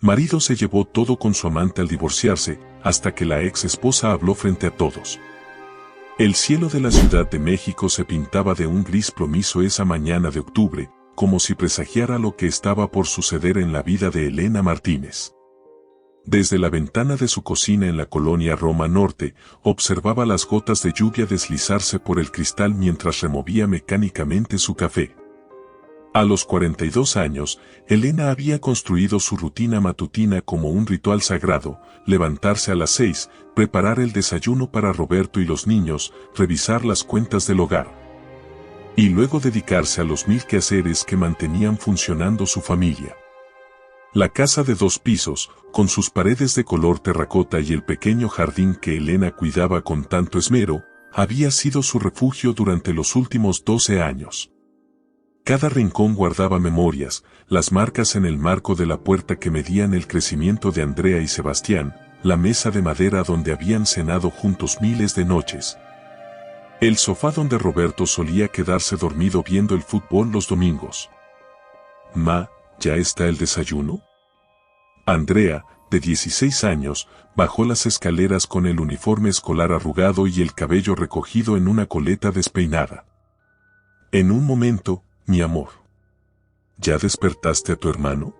Marido se llevó todo con su amante al divorciarse, hasta que la ex esposa habló frente a todos. El cielo de la Ciudad de México se pintaba de un gris plomizo esa mañana de octubre, como si presagiara lo que estaba por suceder en la vida de Elena Martínez. Desde la ventana de su cocina en la colonia Roma Norte, observaba las gotas de lluvia deslizarse por el cristal mientras removía mecánicamente su café. A los 42 años, Elena había construido su rutina matutina como un ritual sagrado: levantarse a las 6, preparar el desayuno para Roberto y los niños, revisar las cuentas del hogar. Y luego dedicarse a los 1000 quehaceres que mantenían funcionando su familia. La casa de 2 pisos, con sus paredes de color terracota y el pequeño jardín que Elena cuidaba con tanto esmero, había sido su refugio durante los últimos 12 años. Cada rincón guardaba memorias, las marcas en el marco de la puerta que medían el crecimiento de Andrea y Sebastián, la mesa de madera donde habían cenado juntos miles de noches. El sofá donde Roberto solía quedarse dormido viendo el fútbol los domingos. «Ma, ¿ya está el desayuno?». Andrea, de 16 años, bajó las escaleras con el uniforme escolar arrugado y el cabello recogido en una coleta despeinada. «En un momento, mi amor». «¿Ya despertaste a tu hermano?».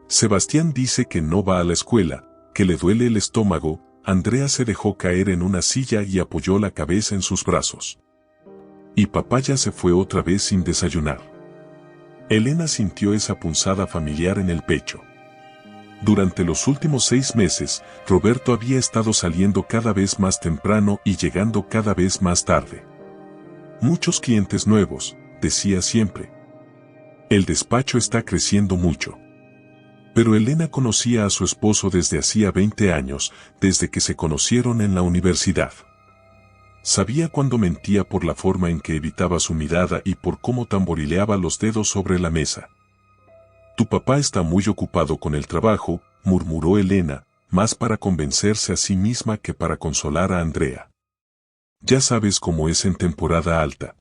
«Sebastián dice que no va a la escuela, que le duele el estómago». Andrea se dejó caer en una silla y apoyó la cabeza en sus brazos. «¿Y papá ya se fue otra vez sin desayunar?». Elena sintió esa punzada familiar en el pecho. Durante los últimos 6 meses, Roberto había estado saliendo cada vez más temprano y llegando cada vez más tarde. «Muchos clientes nuevos», decía siempre. «El despacho está creciendo mucho». Pero Elena conocía a su esposo desde hacía 20 años, desde que se conocieron en la universidad. Sabía cuando mentía por la forma en que evitaba su mirada y por cómo tamborileaba los dedos sobre la mesa. «Tu papá está muy ocupado con el trabajo», murmuró Elena, más para convencerse a sí misma que para consolar a Andrea. «Ya sabes cómo es en temporada alta».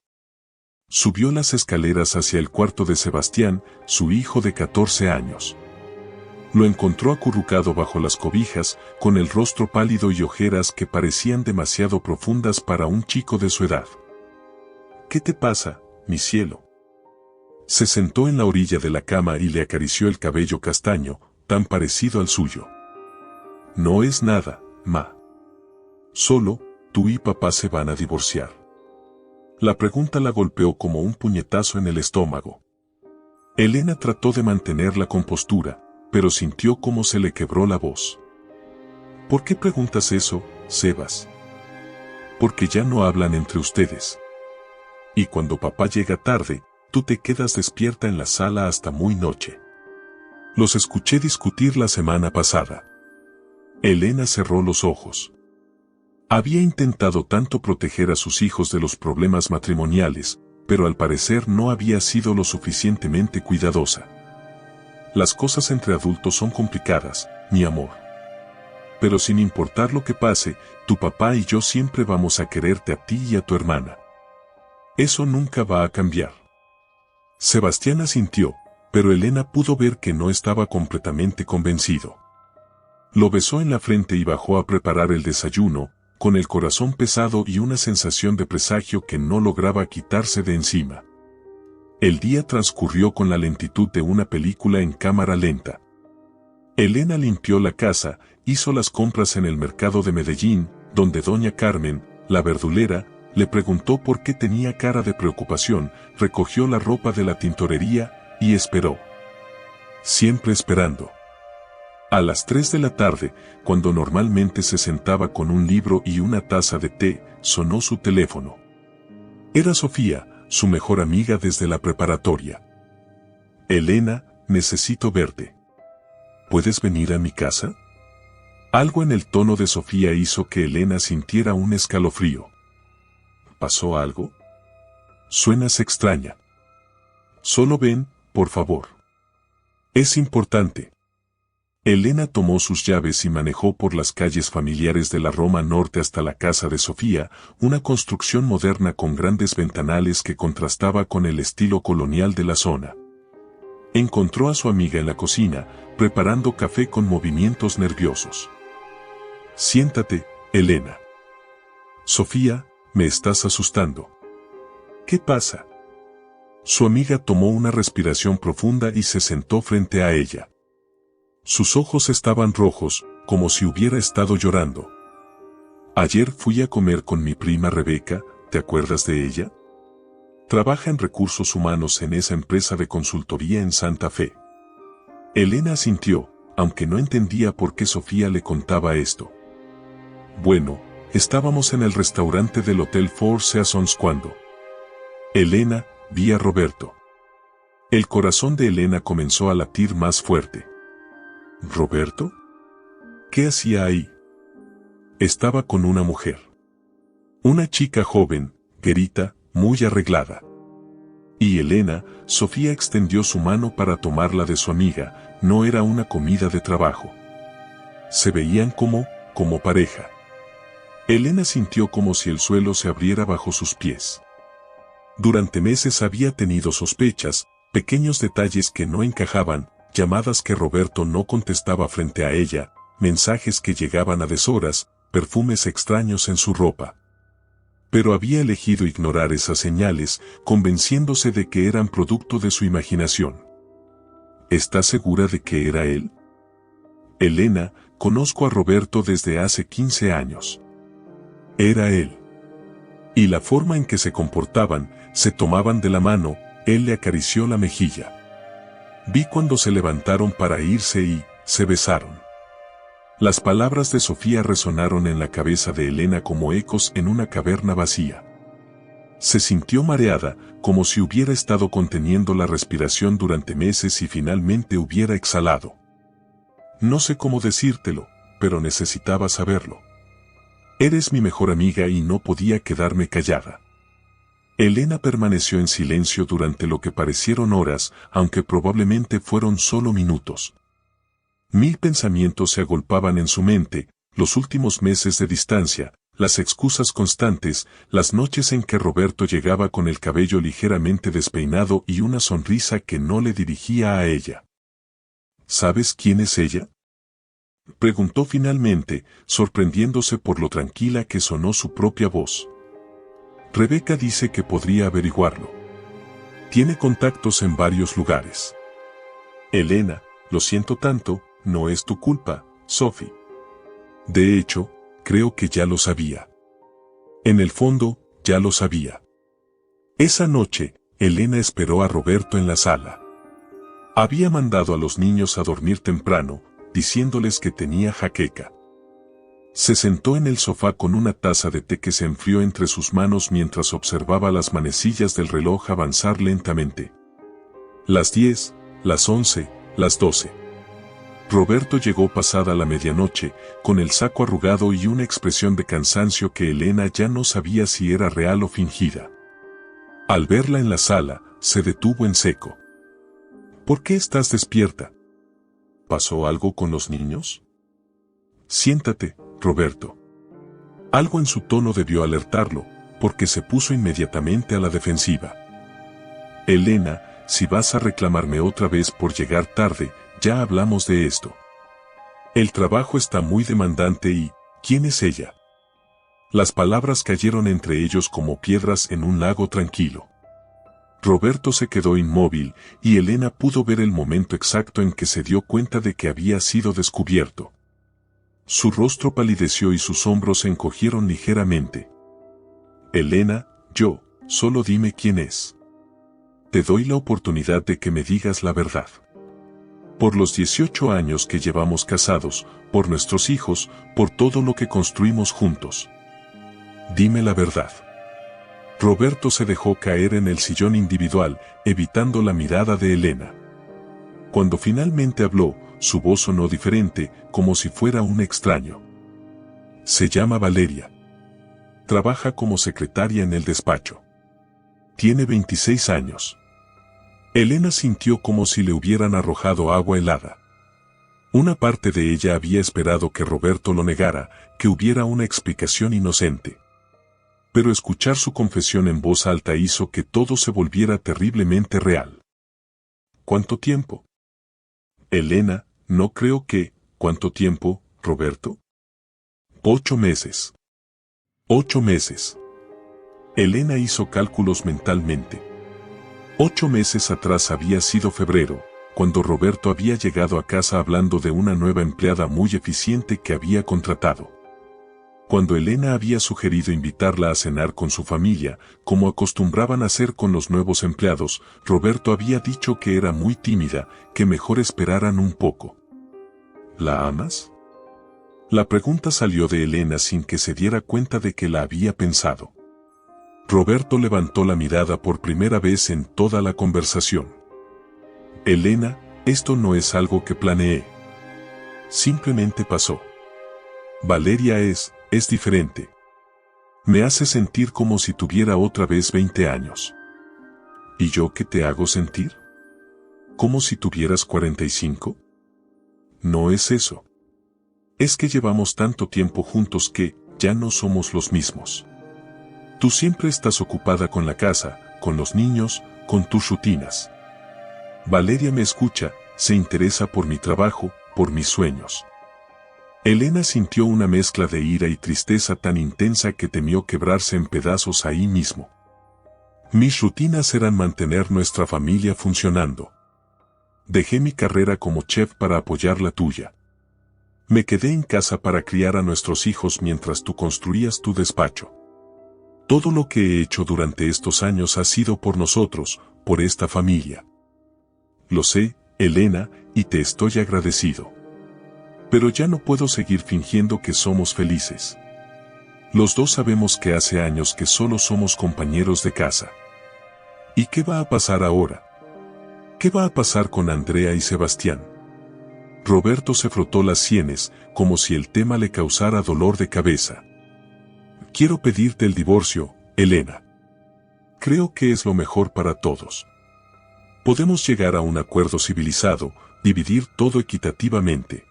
Subió las escaleras hacia el cuarto de Sebastián, su hijo de 14 años. Lo encontró acurrucado bajo las cobijas, con el rostro pálido y ojeras que parecían demasiado profundas para un chico de su edad. «¿Qué te pasa, mi cielo?». Se sentó en la orilla de la cama y le acarició el cabello castaño, tan parecido al suyo. «No es nada, ma. Solo, tú y papá se van a divorciar». La pregunta la golpeó como un puñetazo en el estómago. Elena trató de mantener la compostura, pero sintió cómo se le quebró la voz. «¿Por qué preguntas eso, Sebas?». «Porque ya no hablan entre ustedes. Y cuando papá llega tarde, tú te quedas despierta en la sala hasta muy noche. Los escuché discutir la semana pasada». Elena cerró los ojos. Había intentado tanto proteger a sus hijos de los problemas matrimoniales, pero al parecer no había sido lo suficientemente cuidadosa. «Las cosas entre adultos son complicadas, mi amor. Pero sin importar lo que pase, tu papá y yo siempre vamos a quererte a ti y a tu hermana. Eso nunca va a cambiar». Sebastián asintió, pero Elena pudo ver que no estaba completamente convencido. Lo besó en la frente y bajó a preparar el desayuno, con el corazón pesado y una sensación de presagio que no lograba quitarse de encima. El día transcurrió con la lentitud de una película en cámara lenta. Elena limpió la casa, hizo las compras en el mercado de Medellín, donde doña Carmen, la verdulera, le preguntó por qué tenía cara de preocupación, recogió la ropa de la tintorería y esperó. Siempre esperando. A las 3 de la tarde, cuando normalmente se sentaba con un libro y una taza de té, sonó su teléfono. Era Sofía, su mejor amiga desde la preparatoria. «Elena, necesito verte. ¿Puedes venir a mi casa?». Algo en el tono de Sofía hizo que Elena sintiera un escalofrío. «¿Pasó algo?». «Suenas extraña». «Solo ven, por favor. Es importante». Elena tomó sus llaves y manejó por las calles familiares de la Roma Norte hasta la casa de Sofía, una construcción moderna con grandes ventanales que contrastaba con el estilo colonial de la zona. Encontró a su amiga en la cocina, preparando café con movimientos nerviosos. Siéntate, Elena. Sofía, me estás asustando. ¿Qué pasa? Su amiga tomó una respiración profunda y se sentó frente a ella. Sus ojos estaban rojos, como si hubiera estado llorando. Ayer fui a comer con mi prima Rebeca, ¿te acuerdas de ella? Trabaja en recursos humanos en esa empresa de consultoría en Santa Fe. Elena asintió, aunque no entendía por qué Sofía le contaba esto. Bueno, estábamos en el restaurante del Hotel Four Seasons cuando Elena vi a Roberto. El corazón de Elena comenzó a latir más fuerte. ¿Roberto? ¿Qué hacía ahí? Estaba con una mujer. Una chica joven, guerita, muy arreglada. Y Elena, Sofía extendió su mano para tomarla de su amiga, no era una comida de trabajo. Se veían como pareja. Elena sintió como si el suelo se abriera bajo sus pies. Durante meses había tenido sospechas, pequeños detalles que no encajaban, llamadas que Roberto no contestaba frente a ella, mensajes que llegaban a deshoras, perfumes extraños en su ropa. Pero había elegido ignorar esas señales, convenciéndose de que eran producto de su imaginación. ¿Estás segura de que era él? Elena, conozco a Roberto desde hace 15 años. Era él. Y la forma en que se comportaban, se tomaban de la mano, él le acarició la mejilla. Vi cuando se levantaron para irse y se besaron. Las palabras de Sofía resonaron en la cabeza de Elena como ecos en una caverna vacía. Se sintió mareada, como si hubiera estado conteniendo la respiración durante meses y finalmente hubiera exhalado. No sé cómo decírtelo, pero necesitaba saberlo. Eres mi mejor amiga y no podía quedarme callada. Elena permaneció en silencio durante lo que parecieron horas, aunque probablemente fueron solo minutos. 1000 pensamientos se agolpaban en su mente, los últimos meses de distancia, las excusas constantes, las noches en que Roberto llegaba con el cabello ligeramente despeinado y una sonrisa que no le dirigía a ella. ¿Sabes quién es ella? Preguntó finalmente, sorprendiéndose por lo tranquila que sonó su propia voz. Rebeca dice que podría averiguarlo. Tiene contactos en varios lugares. Elena, lo siento tanto, no es tu culpa, Sophie. De hecho, creo que ya lo sabía. En el fondo, ya lo sabía. Esa noche, Elena esperó a Roberto en la sala. Había mandado a los niños a dormir temprano, diciéndoles que tenía jaqueca. Se sentó en el sofá con una taza de té que se enfrió entre sus manos mientras observaba las manecillas del reloj avanzar lentamente. Las 10, las 11, las 12. Roberto llegó pasada la medianoche, con el saco arrugado y una expresión de cansancio que Elena ya no sabía si era real o fingida. Al verla en la sala, se detuvo en seco. ¿Por qué estás despierta? ¿Pasó algo con los niños? Siéntate, Roberto. Algo en su tono debió alertarlo, porque se puso inmediatamente a la defensiva. Elena, si vas a reclamarme otra vez por llegar tarde, ya hablamos de esto. El trabajo está muy demandante y, ¿quién es ella? Las palabras cayeron entre ellos como piedras en un lago tranquilo. Roberto se quedó inmóvil, y Elena pudo ver el momento exacto en que se dio cuenta de que había sido descubierto. Su rostro palideció y sus hombros se encogieron ligeramente. Elena, solo dime quién es. Te doy la oportunidad de que me digas la verdad. Por los 18 años que llevamos casados, por nuestros hijos, por todo lo que construimos juntos. Dime la verdad. Roberto se dejó caer en el sillón individual, evitando la mirada de Elena. Cuando finalmente habló, su voz sonó diferente, como si fuera un extraño. Se llama Valeria. Trabaja como secretaria en el despacho. Tiene 26 años. Elena sintió como si le hubieran arrojado agua helada. Una parte de ella había esperado que Roberto lo negara, que hubiera una explicación inocente. Pero escuchar su confesión en voz alta hizo que todo se volviera terriblemente real. ¿Cuánto tiempo? Elena, no creo que, ¿cuánto tiempo, Roberto? 8 meses. 8 meses. Elena hizo cálculos mentalmente. 8 meses atrás había sido febrero, cuando Roberto había llegado a casa hablando de una nueva empleada muy eficiente que había contratado. Cuando Elena había sugerido invitarla a cenar con su familia, como acostumbraban a hacer con los nuevos empleados, Roberto había dicho que era muy tímida, que mejor esperaran un poco. ¿La amas? La pregunta salió de Elena sin que se diera cuenta de que la había pensado. Roberto levantó la mirada por primera vez en toda la conversación. Elena, esto no es algo que planeé. Simplemente pasó. Valeria es diferente. Me hace sentir como si tuviera otra vez 20 años. ¿Y yo qué te hago sentir? ¿Como si tuvieras 45? No es eso. Es que llevamos tanto tiempo juntos que ya no somos los mismos. Tú siempre estás ocupada con la casa, con los niños, con tus rutinas. Valeria me escucha, se interesa por mi trabajo, por mis sueños. Elena sintió una mezcla de ira y tristeza tan intensa que temió quebrarse en pedazos ahí mismo. Mis rutinas eran mantener nuestra familia funcionando. Dejé mi carrera como chef para apoyar la tuya. Me quedé en casa para criar a nuestros hijos mientras tú construías tu despacho. Todo lo que he hecho durante estos años ha sido por nosotros, por esta familia. Lo sé, Elena, y te estoy agradecido. Pero ya no puedo seguir fingiendo que somos felices. Los dos sabemos que hace años que solo somos compañeros de casa. ¿Y qué va a pasar ahora? ¿Qué va a pasar con Andrea y Sebastián? Roberto se frotó las sienes, como si el tema le causara dolor de cabeza. Quiero pedirte el divorcio, Elena. Creo que es lo mejor para todos. Podemos llegar a un acuerdo civilizado, dividir todo equitativamente.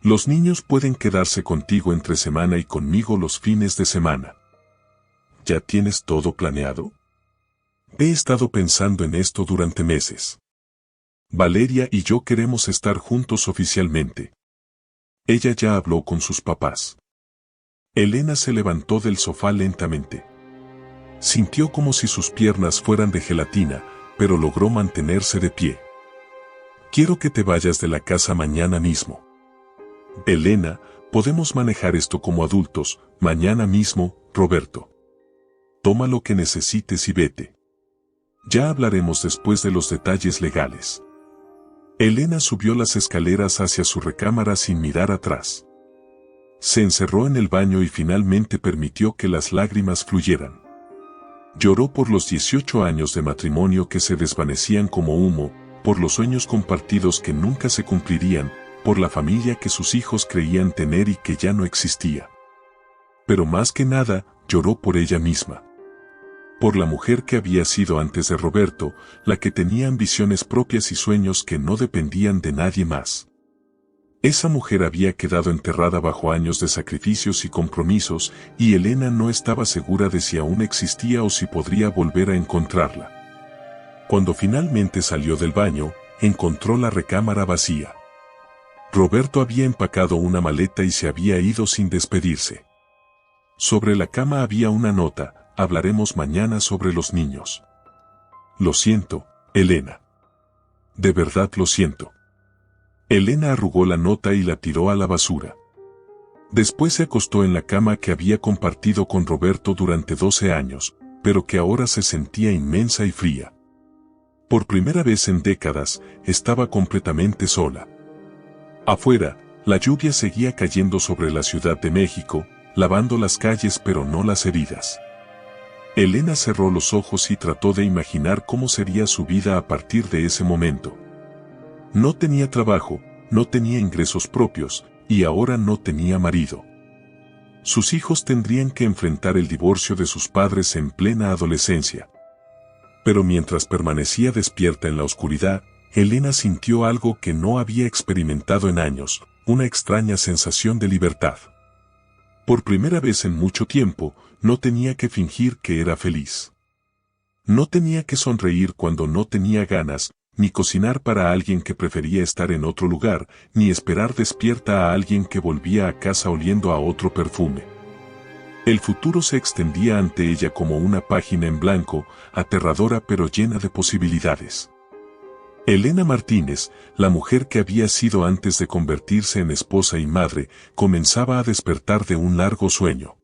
Los niños pueden quedarse contigo entre semana y conmigo los fines de semana. ¿Ya tienes todo planeado? He estado pensando en esto durante meses. Valeria y yo queremos estar juntos oficialmente. Ella ya habló con sus papás. Elena se levantó del sofá lentamente. Sintió como si sus piernas fueran de gelatina, pero logró mantenerse de pie. Quiero que te vayas de la casa mañana mismo. Elena, podemos manejar esto como adultos, mañana mismo, Roberto. Toma lo que necesites y vete. Ya hablaremos después de los detalles legales. Elena subió las escaleras hacia su recámara sin mirar atrás. Se encerró en el baño y finalmente permitió que las lágrimas fluyeran. Lloró por los 18 años de matrimonio que se desvanecían como humo, por los sueños compartidos que nunca se cumplirían, por la familia que sus hijos creían tener y que ya no existía. Pero más que nada, lloró por ella misma. Por la mujer que había sido antes de Roberto, la que tenía ambiciones propias y sueños que no dependían de nadie más. Esa mujer había quedado enterrada bajo años de sacrificios y compromisos, y Elena no estaba segura de si aún existía o si podría volver a encontrarla. Cuando finalmente salió del baño, encontró la recámara vacía. Roberto había empacado una maleta y se había ido sin despedirse. Sobre la cama había una nota: hablaremos mañana sobre los niños. Lo siento, Elena. De verdad lo siento. Elena arrugó la nota y la tiró a la basura. Después se acostó en la cama que había compartido con Roberto durante 12 años, pero que ahora se sentía inmensa y fría. Por primera vez en décadas, estaba completamente sola. Afuera, la lluvia seguía cayendo sobre la Ciudad de México, lavando las calles pero no las heridas. Elena cerró los ojos y trató de imaginar cómo sería su vida a partir de ese momento. No tenía trabajo, no tenía ingresos propios, y ahora no tenía marido. Sus hijos tendrían que enfrentar el divorcio de sus padres en plena adolescencia. Pero mientras permanecía despierta en la oscuridad, Elena sintió algo que no había experimentado en años, una extraña sensación de libertad. Por primera vez en mucho tiempo, no tenía que fingir que era feliz. No tenía que sonreír cuando no tenía ganas, ni cocinar para alguien que prefería estar en otro lugar, ni esperar despierta a alguien que volvía a casa oliendo a otro perfume. El futuro se extendía ante ella como una página en blanco, aterradora pero llena de posibilidades. Elena Martínez, la mujer que había sido antes de convertirse en esposa y madre, comenzaba a despertar de un largo sueño.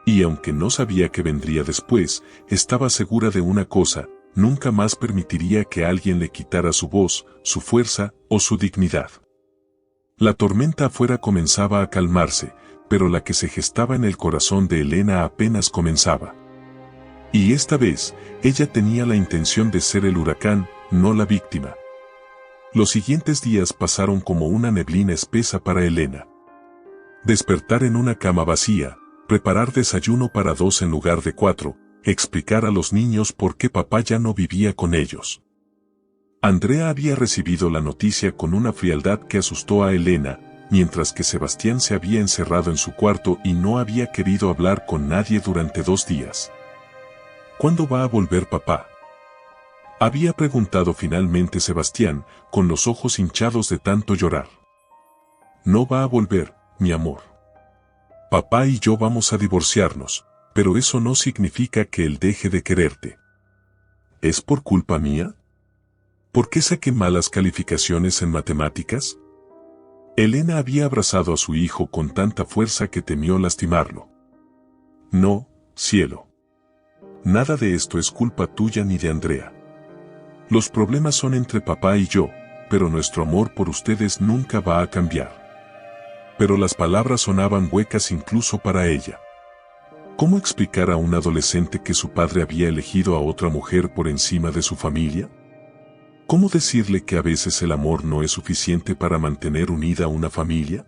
Y aunque no sabía qué vendría después, estaba segura de una cosa: nunca más permitiría que alguien le quitara su voz, su fuerza o su dignidad. La tormenta afuera comenzaba a calmarse, pero la que se gestaba en el corazón de Elena apenas comenzaba. Y esta vez, ella tenía la intención de ser el huracán, no la víctima. Los siguientes días pasaron como una neblina espesa para Elena. Despertar en una cama vacía, preparar desayuno para 2 en lugar de 4, explicar a los niños por qué papá ya no vivía con ellos. Andrea había recibido la noticia con una frialdad que asustó a Elena, mientras que Sebastián se había encerrado en su cuarto y no había querido hablar con nadie durante 2 días. ¿Cuándo va a volver papá?, había preguntado finalmente Sebastián, con los ojos hinchados de tanto llorar. No va a volver, mi amor. Papá y yo vamos a divorciarnos, pero eso no significa que él deje de quererte. ¿Es por culpa mía? ¿Por qué saqué malas calificaciones en matemáticas? Elena había abrazado a su hijo con tanta fuerza que temió lastimarlo. No, cielo. Nada de esto es culpa tuya ni de Andrea. Los problemas son entre papá y yo, pero nuestro amor por ustedes nunca va a cambiar. Pero las palabras sonaban huecas incluso para ella. ¿Cómo explicar a un adolescente que su padre había elegido a otra mujer por encima de su familia? ¿Cómo decirle que a veces el amor no es suficiente para mantener unida una familia?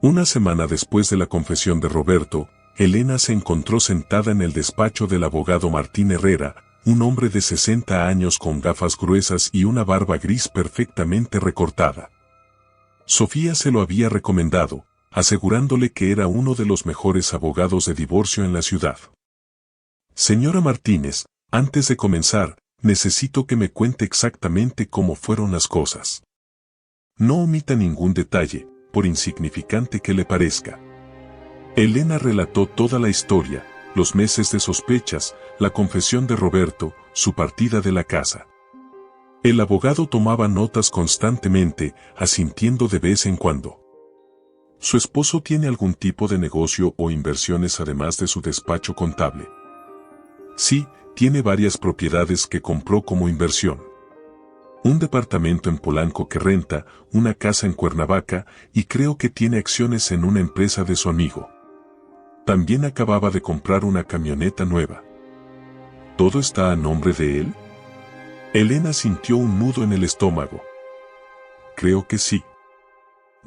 Una semana después de la confesión de Roberto, Elena se encontró sentada en el despacho del abogado Martín Herrera, un hombre de 60 años con gafas gruesas y una barba gris perfectamente recortada. Sofía se lo había recomendado, asegurándole que era uno de los mejores abogados de divorcio en la ciudad. Señora Martínez, antes de comenzar, necesito que me cuente exactamente cómo fueron las cosas. No omita ningún detalle, por insignificante que le parezca. Elena relató toda la historia, los meses de sospechas, la confesión de Roberto, su partida de la casa. El abogado tomaba notas constantemente, asintiendo de vez en cuando. ¿Su esposo tiene algún tipo de negocio o inversiones además de su despacho contable? Sí, tiene varias propiedades que compró como inversión. Un departamento en Polanco que renta, una casa en Cuernavaca y creo que tiene acciones en una empresa de su amigo. También acababa de comprar una camioneta nueva. ¿Todo está a nombre de él? Elena sintió un nudo en el estómago. Creo que sí.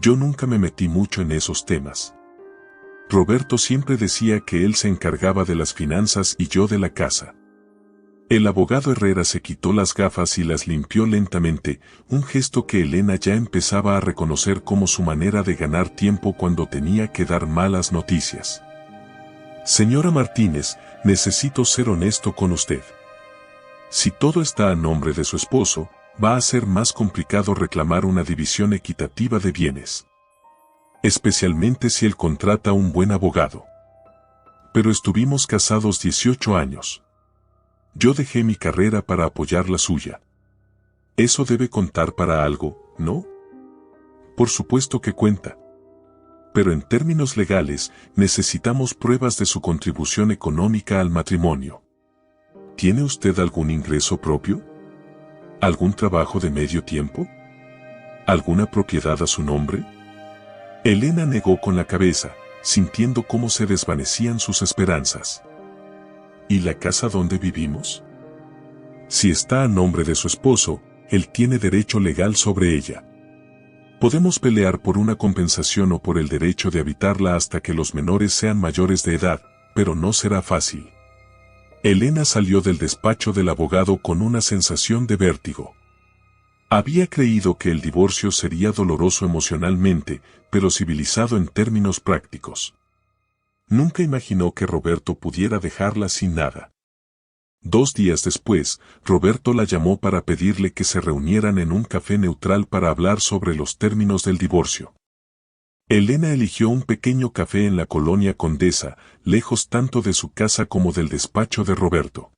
Yo nunca me metí mucho en esos temas. Roberto siempre decía que él se encargaba de las finanzas y yo de la casa. El abogado Herrera se quitó las gafas y las limpió lentamente, un gesto que Elena ya empezaba a reconocer como su manera de ganar tiempo cuando tenía que dar malas noticias. Señora Martínez, necesito ser honesto con usted. Si todo está a nombre de su esposo, va a ser más complicado reclamar una división equitativa de bienes. Especialmente si él contrata un buen abogado. Pero estuvimos casados 18 años. Yo dejé mi carrera para apoyar la suya. Eso debe contar para algo, ¿no? Por supuesto que cuenta. Pero en términos legales, necesitamos pruebas de su contribución económica al matrimonio. ¿Tiene usted algún ingreso propio? ¿Algún trabajo de medio tiempo? ¿Alguna propiedad a su nombre? Elena negó con la cabeza, sintiendo cómo se desvanecían sus esperanzas. ¿Y la casa donde vivimos? Si está a nombre de su esposo, él tiene derecho legal sobre ella. Podemos pelear por una compensación o por el derecho de habitarla hasta que los menores sean mayores de edad, pero no será fácil. Elena salió del despacho del abogado con una sensación de vértigo. Había creído que el divorcio sería doloroso emocionalmente, pero civilizado en términos prácticos. Nunca imaginó que Roberto pudiera dejarla sin nada. 2 días después, Roberto la llamó para pedirle que se reunieran en un café neutral para hablar sobre los términos del divorcio. Elena eligió un pequeño café en la colonia Condesa, lejos tanto de su casa como del despacho de Roberto.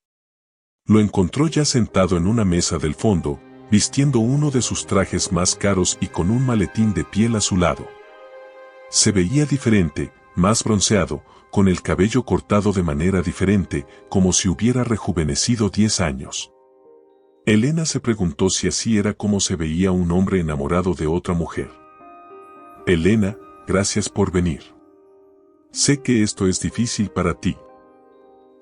Lo encontró ya sentado en una mesa del fondo, vistiendo uno de sus trajes más caros y con un maletín de piel a su lado. Se veía diferente, más bronceado, con el cabello cortado de manera diferente, como si hubiera rejuvenecido 10 años. Elena se preguntó si así era como se veía un hombre enamorado de otra mujer. Elena, gracias por venir. Sé que esto es difícil para ti.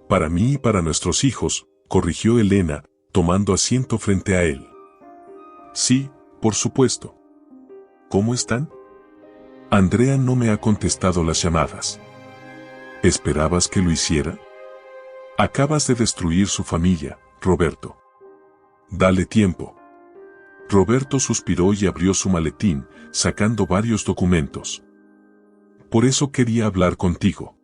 Para mí y para nuestros hijos, corrigió Elena, tomando asiento frente a él. Sí, por supuesto. ¿Cómo están? Andrea no me ha contestado las llamadas. ¿Esperabas que lo hiciera? Acabas de destruir su familia, Roberto. Dale tiempo. Roberto suspiró y abrió su maletín, sacando varios documentos. Por eso quería hablar contigo.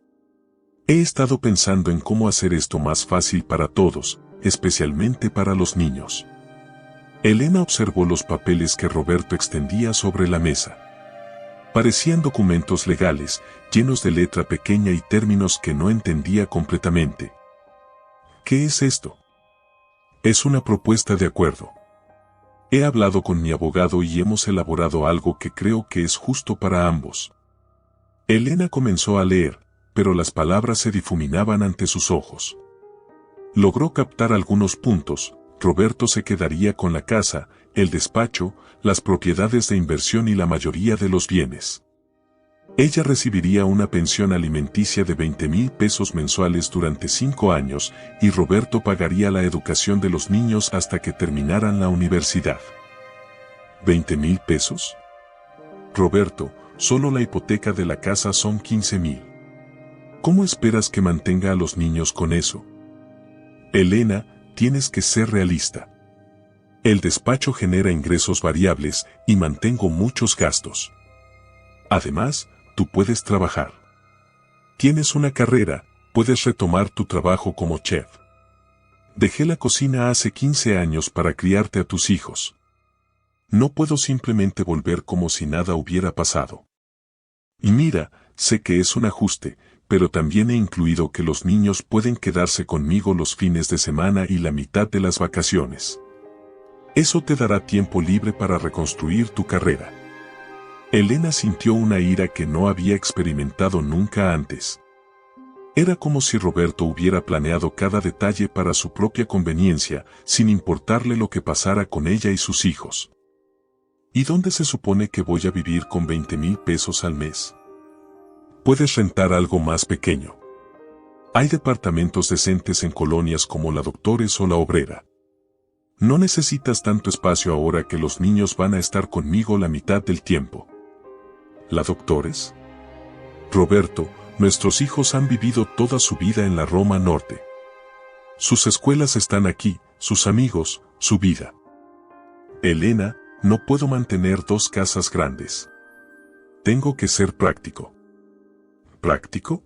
He estado pensando en cómo hacer esto más fácil para todos, especialmente para los niños. Elena observó los papeles que Roberto extendía sobre la mesa. Parecían documentos legales, llenos de letra pequeña y términos que no entendía completamente. ¿Qué es esto? Es una propuesta de acuerdo. He hablado con mi abogado y hemos elaborado algo que creo que es justo para ambos. Elena comenzó a leer, pero las palabras se difuminaban ante sus ojos. Logró captar algunos puntos. Roberto se quedaría con la casa, el despacho, las propiedades de inversión y la mayoría de los bienes. Ella recibiría una pensión alimenticia de 20,000 pesos mensuales durante 5 años y Roberto pagaría la educación de los niños hasta que terminaran la universidad. ¿20,000 pesos? Roberto, solo la hipoteca de la casa son 15,000. ¿Cómo esperas que mantenga a los niños con eso? Elena, tienes que ser realista. El despacho genera ingresos variables y mantengo muchos gastos. Además, tú puedes trabajar. Tienes una carrera, puedes retomar tu trabajo como chef. Dejé la cocina hace 15 años para criarte a tus hijos. No puedo simplemente volver como si nada hubiera pasado. Y mira, sé que es un ajuste, pero también he incluido que los niños pueden quedarse conmigo los fines de semana y la mitad de las vacaciones. Eso te dará tiempo libre para reconstruir tu carrera. Elena sintió una ira que no había experimentado nunca antes. Era como si Roberto hubiera planeado cada detalle para su propia conveniencia, sin importarle lo que pasara con ella y sus hijos. ¿Y dónde se supone que voy a vivir con 20,000 pesos al mes? Puedes rentar algo más pequeño. Hay departamentos decentes en colonias como la Doctores o la Obrera. No necesitas tanto espacio ahora que los niños van a estar conmigo la mitad del tiempo. ¿La Doctores? Roberto, nuestros hijos han vivido toda su vida en la Roma Norte. Sus escuelas están aquí, sus amigos, su vida. Elena, no puedo mantener 2 casas grandes. Tengo que ser práctico. ¿Práctico?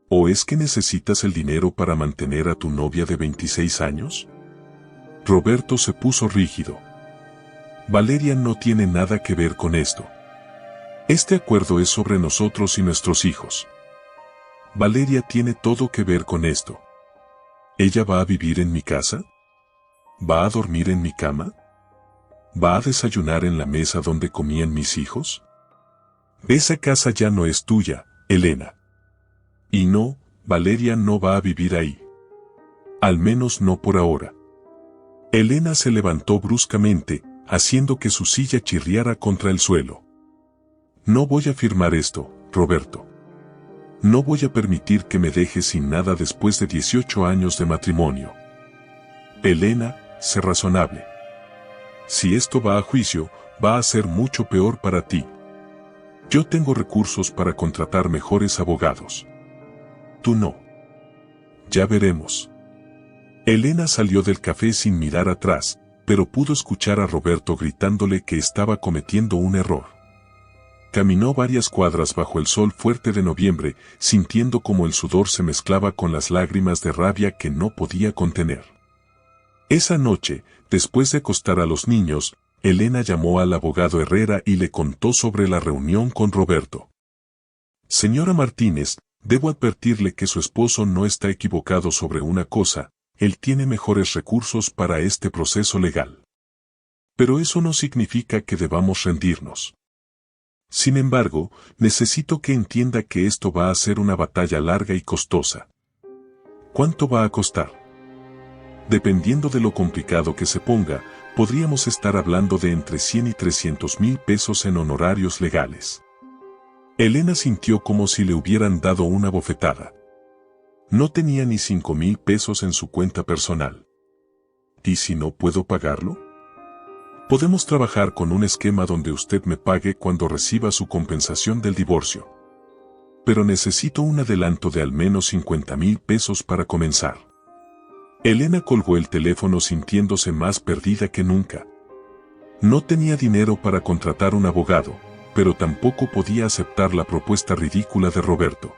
¿O es que necesitas el dinero para mantener a tu novia de 26 años? Roberto se puso rígido. Valeria no tiene nada que ver con esto. Este acuerdo es sobre nosotros y nuestros hijos. Valeria tiene todo que ver con esto. ¿Ella va a vivir en mi casa? ¿Va a dormir en mi cama? ¿Va a desayunar en la mesa donde comían mis hijos? Esa casa ya no es tuya, Elena. Y no, Valeria no va a vivir ahí. Al menos no por ahora. Elena se levantó bruscamente, haciendo que su silla chirriara contra el suelo. No voy a firmar esto, Roberto. No voy a permitir que me dejes sin nada después de 18 años de matrimonio. Elena, sé razonable. Si esto va a juicio, va a ser mucho peor para ti. Yo tengo recursos para contratar mejores abogados. Tú no. Ya veremos. Elena salió del café sin mirar atrás, pero pudo escuchar a Roberto gritándole que estaba cometiendo un error. Caminó varias cuadras bajo el sol fuerte de noviembre, sintiendo como el sudor se mezclaba con las lágrimas de rabia que no podía contener. Esa noche, después de acostar a los niños, Elena llamó al abogado Herrera y le contó sobre la reunión con Roberto. Señora Martínez, debo advertirle que su esposo no está equivocado sobre una cosa, él tiene mejores recursos para este proceso legal. Pero eso no significa que debamos rendirnos. Sin embargo, necesito que entienda que esto va a ser una batalla larga y costosa. ¿Cuánto va a costar? Dependiendo de lo complicado que se ponga, podríamos estar hablando de entre 100 y 300,000 pesos en honorarios legales. Elena sintió como si le hubieran dado una bofetada. No tenía ni 5,000 pesos en su cuenta personal. ¿Y si no puedo pagarlo? Podemos trabajar con un esquema donde usted me pague cuando reciba su compensación del divorcio. Pero necesito un adelanto de al menos 50,000 pesos para comenzar. Elena colgó el teléfono sintiéndose más perdida que nunca. No tenía dinero para contratar un abogado, pero tampoco podía aceptar la propuesta ridícula de Roberto.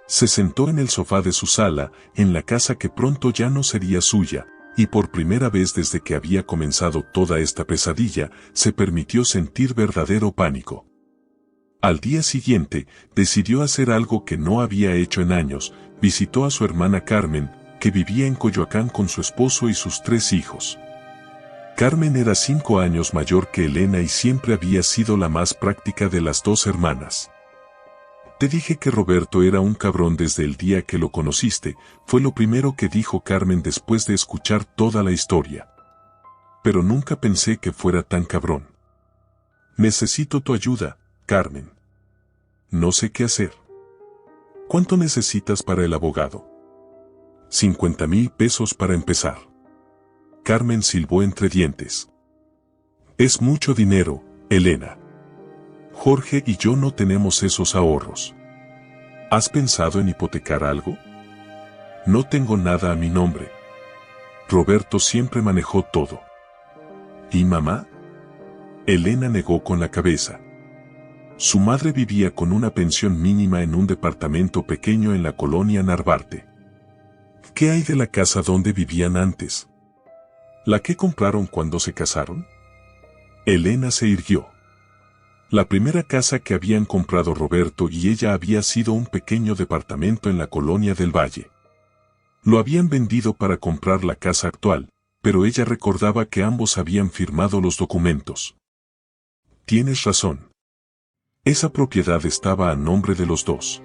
Se sentó en el sofá de su sala, en la casa que pronto ya no sería suya, y por primera vez desde que había comenzado toda esta pesadilla, se permitió sentir verdadero pánico. Al día siguiente, decidió hacer algo que no había hecho en años, visitó a su hermana Carmen, que vivía en Coyoacán con su esposo y sus 3 hijos. Carmen era 5 años mayor que Elena y siempre había sido la más práctica de las 2 hermanas. Te dije que Roberto era un cabrón desde el día que lo conociste, fue lo primero que dijo Carmen después de escuchar toda la historia. Pero nunca pensé que fuera tan cabrón. Necesito tu ayuda, Carmen. No sé qué hacer. ¿Cuánto necesitas para el abogado? 50,000 pesos para empezar. Carmen silbó entre dientes. Es mucho dinero, Elena. Jorge y yo no tenemos esos ahorros. ¿Has pensado en hipotecar algo? No tengo nada a mi nombre. Roberto siempre manejó todo. ¿Y mamá? Elena negó con la cabeza. Su madre vivía con una pensión mínima en un departamento pequeño en la colonia Narvarte. ¿Qué hay de la casa donde vivían antes? ¿La que compraron cuando se casaron? Elena se irguió. La primera casa que habían comprado Roberto y ella había sido un pequeño departamento en la colonia del Valle. Lo habían vendido para comprar la casa actual, pero ella recordaba que ambos habían firmado los documentos. Tienes razón. Esa propiedad estaba a nombre de los dos.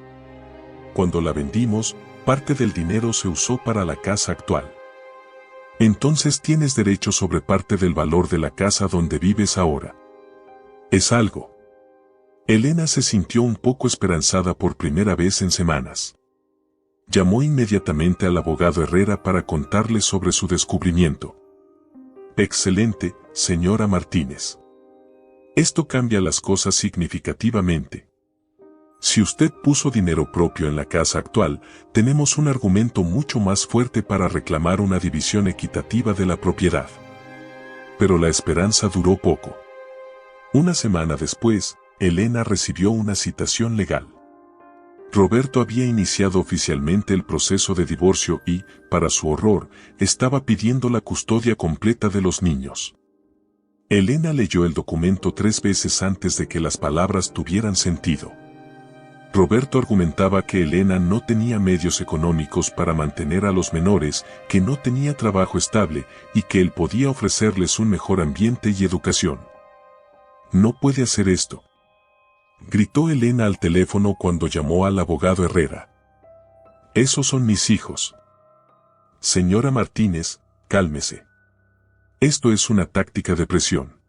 Cuando la vendimos, parte del dinero se usó para la casa actual. Entonces tienes derecho sobre parte del valor de la casa donde vives ahora. Es algo. Elena se sintió un poco esperanzada por primera vez en semanas. Llamó inmediatamente al abogado Herrera para contarle sobre su descubrimiento. Excelente, señora Martínez. Esto cambia las cosas significativamente. Si usted puso dinero propio en la casa actual, tenemos un argumento mucho más fuerte para reclamar una división equitativa de la propiedad. Pero la esperanza duró poco. Una semana después, Elena recibió una citación legal. Roberto había iniciado oficialmente el proceso de divorcio y, para su horror, estaba pidiendo la custodia completa de los niños. Elena leyó el documento 3 veces antes de que las palabras tuvieran sentido. Roberto argumentaba que Elena no tenía medios económicos para mantener a los menores, que no tenía trabajo estable y que él podía ofrecerles un mejor ambiente y educación. No puede hacer esto, gritó Elena al teléfono cuando llamó al abogado Herrera. Esos son mis hijos. Señora Martínez, cálmese. Esto es una táctica de presión.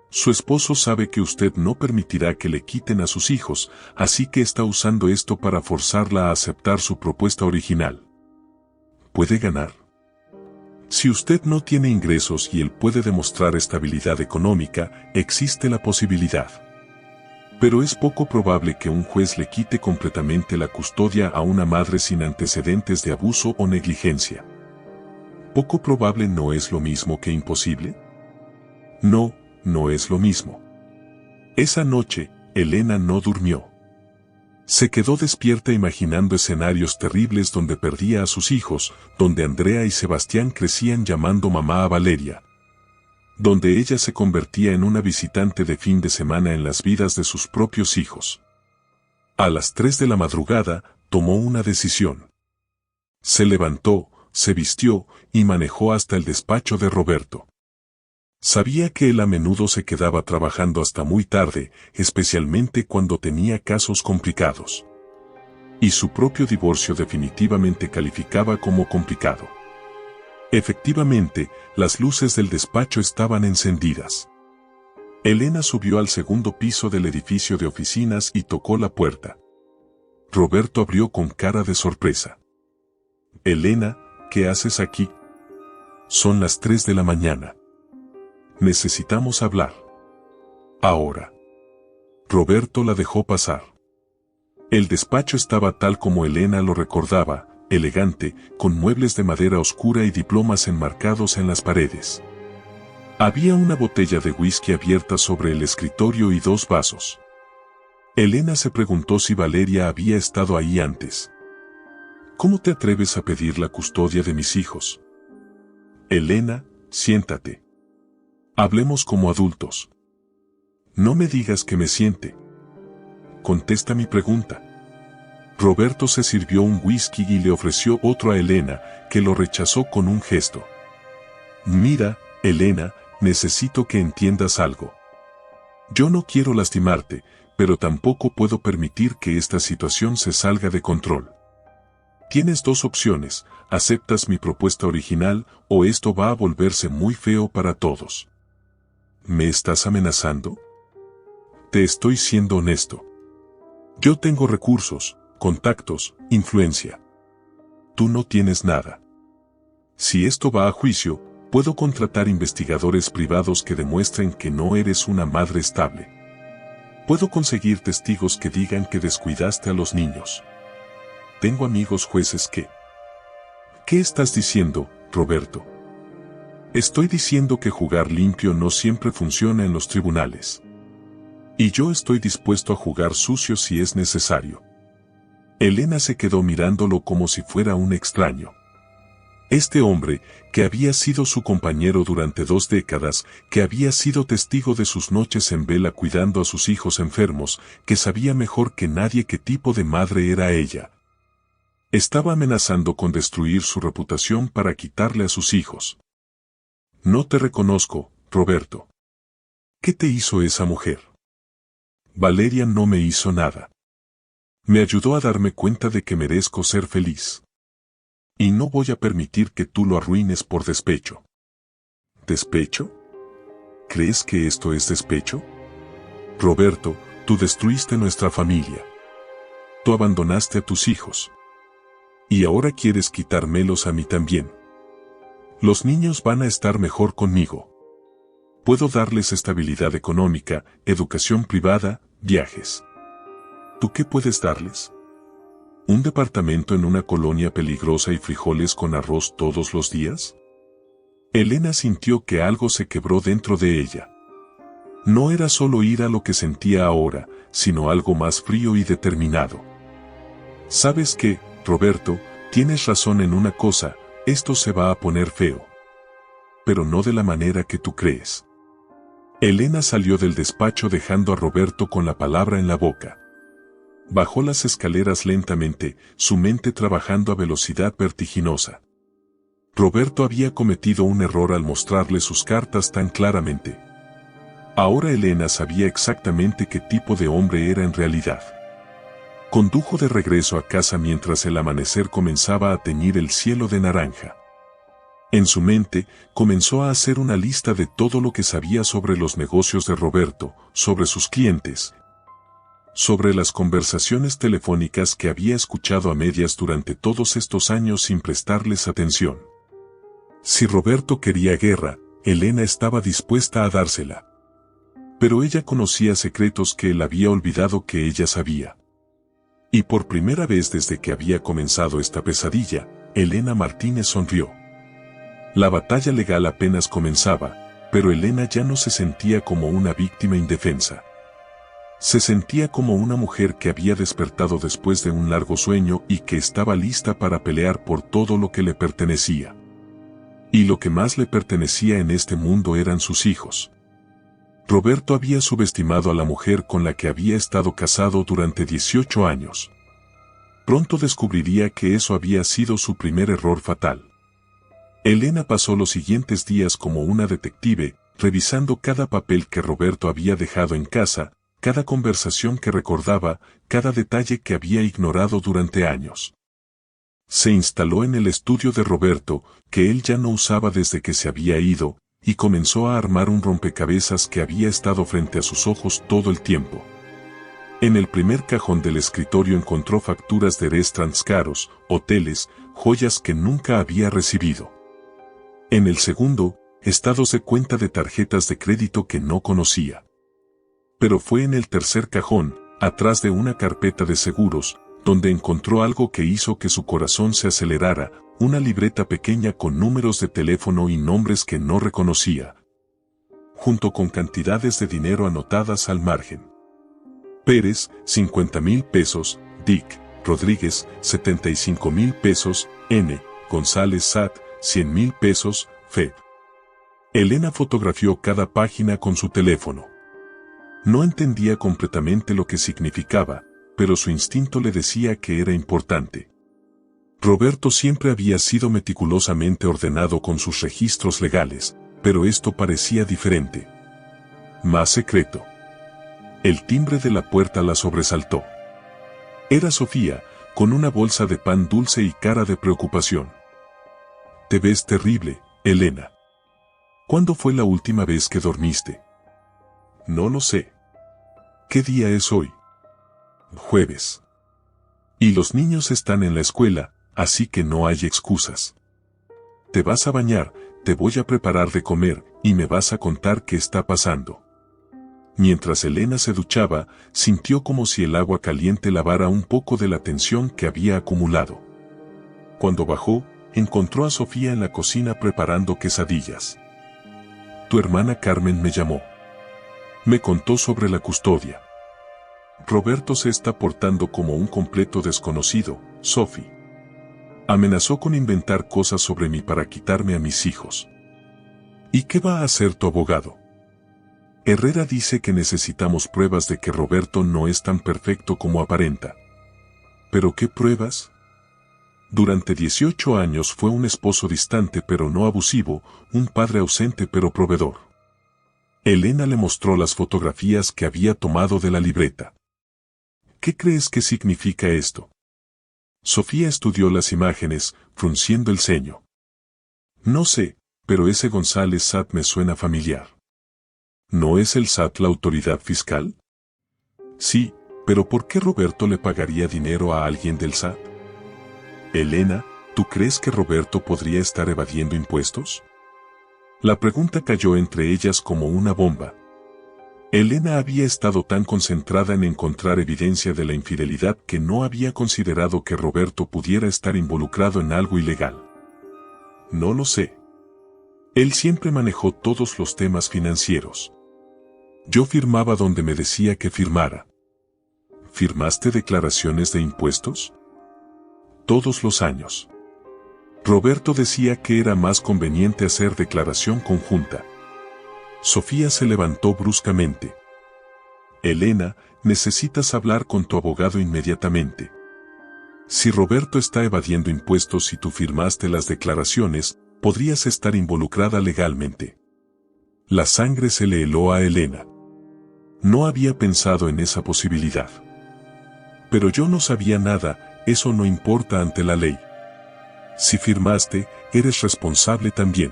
Su esposo sabe que usted no permitirá que le quiten a sus hijos, así que está usando esto para forzarla a aceptar su propuesta original. ¿Puede ganar? Si usted no tiene ingresos y él puede demostrar estabilidad económica, existe la posibilidad. Pero es poco probable que un juez le quite completamente la custodia a una madre sin antecedentes de abuso o negligencia. ¿Poco probable no es lo mismo que imposible? No, no es lo mismo. Esa noche, Elena no durmió. Se quedó despierta imaginando escenarios terribles donde perdía a sus hijos, donde Andrea y Sebastián crecían llamando mamá a Valeria, donde ella se convertía en una visitante de fin de semana en las vidas de sus propios hijos. A las 3 de la madrugada, tomó una decisión. Se levantó, se vistió y manejó hasta el despacho de Roberto. Sabía que él a menudo se quedaba trabajando hasta muy tarde, especialmente cuando tenía casos complicados. Y su propio divorcio definitivamente calificaba como complicado. Efectivamente, las luces del despacho estaban encendidas. Elena subió al segundo piso del edificio de oficinas y tocó la puerta. Roberto abrió con cara de sorpresa. «Elena, ¿qué haces aquí? Son las 3 de la mañana. Necesitamos hablar. Ahora». Roberto la dejó pasar. El despacho estaba tal como Elena lo recordaba, elegante, con muebles de madera oscura y diplomas enmarcados en las paredes. Había una botella de whisky abierta sobre el escritorio y 2 vasos. Elena se preguntó si Valeria había estado ahí antes. «¿Cómo te atreves a pedir la custodia de mis hijos?» «Elena, siéntate. Hablemos como adultos». «No me digas que me siente. Contesta mi pregunta». Roberto se sirvió un whisky y le ofreció otro a Elena, que lo rechazó con un gesto. «Mira, Elena, necesito que entiendas algo. Yo no quiero lastimarte, pero tampoco puedo permitir que esta situación se salga de control. Tienes 2 opciones, aceptas mi propuesta original o esto va a volverse muy feo para todos». «¿Me estás amenazando?» «Te estoy siendo honesto. Yo tengo recursos, contactos, influencia. Tú no tienes nada. Si esto va a juicio, puedo contratar investigadores privados que demuestren que no eres una madre estable. Puedo conseguir testigos que digan que descuidaste a los niños. Tengo amigos jueces que... ¿Qué estás diciendo, Roberto? Estoy diciendo que jugar limpio no siempre funciona en los tribunales. Y yo estoy dispuesto a jugar sucio si es necesario». Elena se quedó mirándolo como si fuera un extraño. Este hombre, que había sido su compañero durante 2 décadas, que había sido testigo de sus noches en vela cuidando a sus hijos enfermos, que sabía mejor que nadie qué tipo de madre era ella. Estaba amenazando con destruir su reputación para quitarle a sus hijos. «No te reconozco, Roberto. ¿Qué te hizo esa mujer?» «Valeria no me hizo nada. Me ayudó a darme cuenta de que merezco ser feliz. Y no voy a permitir que tú lo arruines por despecho». ¿Despecho? ¿Crees que esto es despecho? Roberto, tú destruiste nuestra familia. Tú abandonaste a tus hijos. Y ahora quieres quitármelos a mí también. Los niños van a estar mejor conmigo. Puedo darles estabilidad económica, educación privada, viajes. ¿Tú qué puedes darles? ¿Un departamento en una colonia peligrosa y frijoles con arroz todos los días? Elena sintió que algo se quebró dentro de ella. No era solo ira lo que sentía ahora, sino algo más frío y determinado. ¿Sabes qué, Roberto? Tienes razón en una cosa, esto se va a poner feo. Pero no de la manera que tú crees. Elena salió del despacho dejando a Roberto con la palabra en la boca. Bajó las escaleras lentamente, su mente trabajando a velocidad vertiginosa. Roberto había cometido un error al mostrarle sus cartas tan claramente. Ahora Elena sabía exactamente qué tipo de hombre era en realidad. Condujo de regreso a casa mientras el amanecer comenzaba a teñir el cielo de naranja. En su mente, comenzó a hacer una lista de todo lo que sabía sobre los negocios de Roberto, sobre sus clientes, sobre las conversaciones telefónicas que había escuchado a medias durante todos estos años sin prestarles atención. Si Roberto quería guerra, Elena estaba dispuesta a dársela. Pero ella conocía secretos que él había olvidado que ella sabía. Y por primera vez desde que había comenzado esta pesadilla, Elena Martínez sonrió. La batalla legal apenas comenzaba, pero Elena ya no se sentía como una víctima indefensa. Se sentía como una mujer que había despertado después de un largo sueño y que estaba lista para pelear por todo lo que le pertenecía. Y lo que más le pertenecía en este mundo eran sus hijos. Roberto había subestimado a la mujer con la que había estado casado durante 18 años. Pronto descubriría que eso había sido su primer error fatal. Elena pasó los siguientes días como una detective, revisando cada papel que Roberto había dejado en casa, cada conversación que recordaba, cada detalle que había ignorado durante años. Se instaló en el estudio de Roberto, que él ya no usaba desde que se había ido, y comenzó a armar un rompecabezas que había estado frente a sus ojos todo el tiempo. En el primer cajón del escritorio encontró facturas de restaurantes caros, hoteles, joyas que nunca había recibido. En el segundo, estados de cuenta de tarjetas de crédito que no conocía. Pero fue en el tercer cajón, atrás de una carpeta de seguros, donde encontró algo que hizo que su corazón se acelerara, una libreta pequeña con números de teléfono y nombres que no reconocía, junto con cantidades de dinero anotadas al margen. Pérez, 50,000 pesos, Dick, Rodríguez, 75,000 pesos, N, González Sat, 100,000 pesos, Fed. Elena fotografió cada página con su teléfono. No entendía completamente lo que significaba, pero su instinto le decía que era importante. Roberto siempre había sido meticulosamente ordenado con sus registros legales, pero esto parecía diferente. Más secreto. El timbre de la puerta la sobresaltó. Era Sofía, con una bolsa de pan dulce y cara de preocupación. «Te ves terrible, Elena. ¿Cuándo fue la última vez que dormiste?» «No lo sé». «¿Qué día es hoy?» «Jueves. Y los niños están en la escuela, así que no hay excusas. Te vas a bañar, te voy a preparar de comer, y me vas a contar qué está pasando». Mientras Elena se duchaba, sintió como si el agua caliente lavara un poco de la tensión que había acumulado. Cuando bajó, encontró a Sofía en la cocina preparando quesadillas. «Tu hermana Carmen me llamó. Me contó sobre la custodia. Roberto se está portando como un completo desconocido, Sophie. Amenazó con inventar cosas sobre mí para quitarme a mis hijos». «¿Y qué va a hacer tu abogado?» «Herrera dice que necesitamos pruebas de que Roberto no es tan perfecto como aparenta». «¿Pero qué pruebas?» «Durante 18 años fue un esposo distante pero no abusivo, un padre ausente pero proveedor». Elena le mostró las fotografías que había tomado de la libreta. «¿Qué crees que significa esto?» Sofía estudió las imágenes, frunciendo el ceño. «No sé, pero ese González Sat me suena familiar». «¿No es el SAT la autoridad fiscal?» «Sí, pero ¿por qué Roberto le pagaría dinero a alguien del SAT?» «Elena, ¿tú crees que Roberto podría estar evadiendo impuestos?» La pregunta cayó entre ellas como una bomba. Elena había estado tan concentrada en encontrar evidencia de la infidelidad que no había considerado que Roberto pudiera estar involucrado en algo ilegal. «No lo sé. Él siempre manejó todos los temas financieros. Yo firmaba donde me decía que firmara». «¿Firmaste declaraciones de impuestos?» «Todos los años». Roberto decía que era más conveniente hacer declaración conjunta. Sofía se levantó bruscamente. «Elena, necesitas hablar con tu abogado inmediatamente. Si Roberto está evadiendo impuestos y tú firmaste las declaraciones, podrías estar involucrada legalmente». La sangre se le heló a Elena. No había pensado en esa posibilidad. «Pero yo no sabía nada, eso no importa ante la ley. Si firmaste, eres responsable también».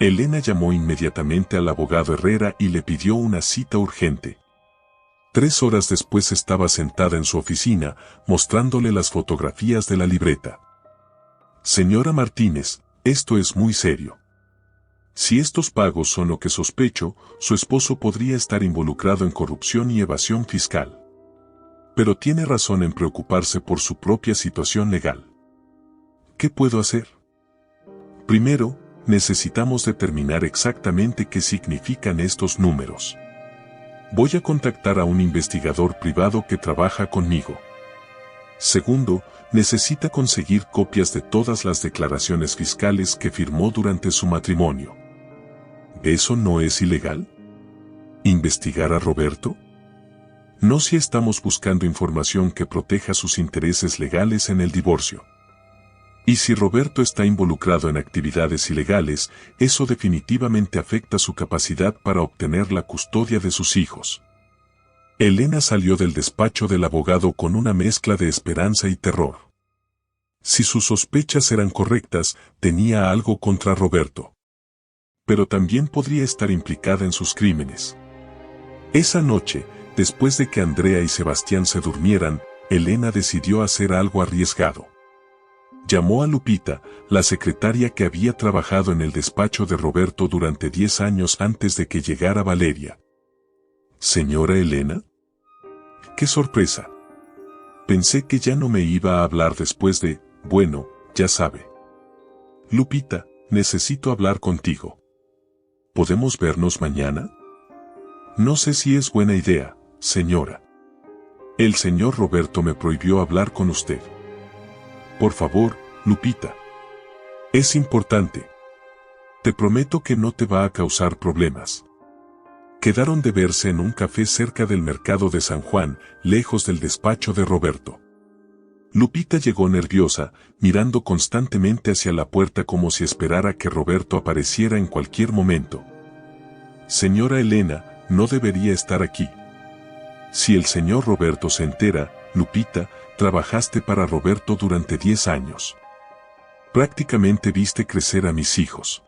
Elena llamó inmediatamente al abogado Herrera y le pidió una cita urgente. 3 horas después estaba sentada en su oficina, mostrándole las fotografías de la libreta. «Señora Martínez, esto es muy serio. Si estos pagos son lo que sospecho, su esposo podría estar involucrado en corrupción y evasión fiscal. Pero tiene razón en preocuparse por su propia situación legal. ¿Qué puedo hacer? Primero, necesitamos determinar exactamente qué significan estos números». Voy a contactar a un investigador privado que trabaja conmigo. Segundo, necesita conseguir copias de todas las declaraciones fiscales que firmó durante su matrimonio. ¿Eso no es ilegal? ¿Investigar a Roberto? No, si estamos buscando información que proteja sus intereses legales en el divorcio. Y si Roberto está involucrado en actividades ilegales, eso definitivamente afecta su capacidad para obtener la custodia de sus hijos. Elena salió del despacho del abogado con una mezcla de esperanza y terror. Si sus sospechas eran correctas, tenía algo contra Roberto. Pero también podría estar implicada en sus crímenes. Esa noche, después de que Andrea y Sebastián se durmieran, Elena decidió hacer algo arriesgado. Llamó a Lupita, la secretaria que había trabajado en el despacho de Roberto durante 10 años antes de que llegara Valeria. ¿Señora Elena? ¡Qué sorpresa! Pensé que ya no me iba a hablar después de, bueno, ya sabe. Lupita, necesito hablar contigo. ¿Podemos vernos mañana? No sé si es buena idea, señora. El señor Roberto me prohibió hablar con usted. Por favor, Lupita. Es importante. Te prometo que no te va a causar problemas. Quedaron de verse en un café cerca del mercado de San Juan, lejos del despacho de Roberto. Lupita llegó nerviosa, mirando constantemente hacia la puerta como si esperara que Roberto apareciera en cualquier momento. Señora Elena, no debería estar aquí. Si el señor Roberto se entera, Lupita, trabajaste para Roberto durante 10 años. Prácticamente viste crecer a mis hijos.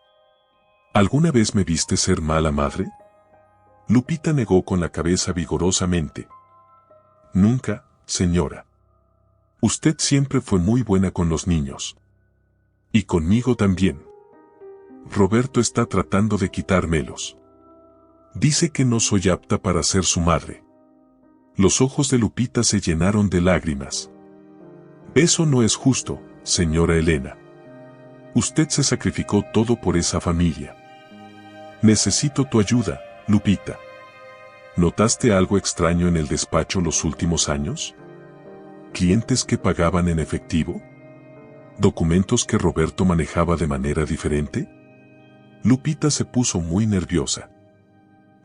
¿Alguna vez me viste ser mala madre? Lupita negó con la cabeza vigorosamente. Nunca, señora. Usted siempre fue muy buena con los niños. Y conmigo también. Roberto está tratando de quitármelos. Dice que no soy apta para ser su madre. Los ojos de Lupita se llenaron de lágrimas. Eso no es justo, señora Elena. Usted se sacrificó todo por esa familia. Necesito tu ayuda, Lupita. ¿Notaste algo extraño en el despacho los últimos años? ¿Clientes que pagaban en efectivo? ¿Documentos que Roberto manejaba de manera diferente? Lupita se puso muy nerviosa.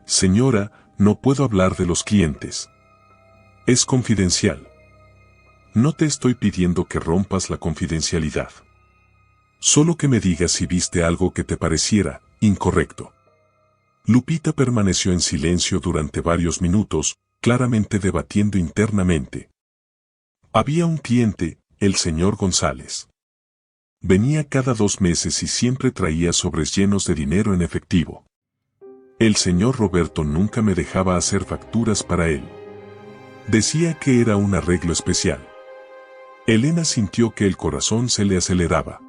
Señora, no puedo hablar de los clientes. Es confidencial. No te estoy pidiendo que rompas la confidencialidad. Solo que me digas si viste algo que te pareciera incorrecto. Lupita permaneció en silencio durante varios minutos, claramente debatiendo internamente. Había un cliente, el señor González. Venía cada 2 meses y siempre traía sobres llenos de dinero en efectivo. El señor Roberto nunca me dejaba hacer facturas para él. Decía que era un arreglo especial. Elena sintió que el corazón se le aceleraba.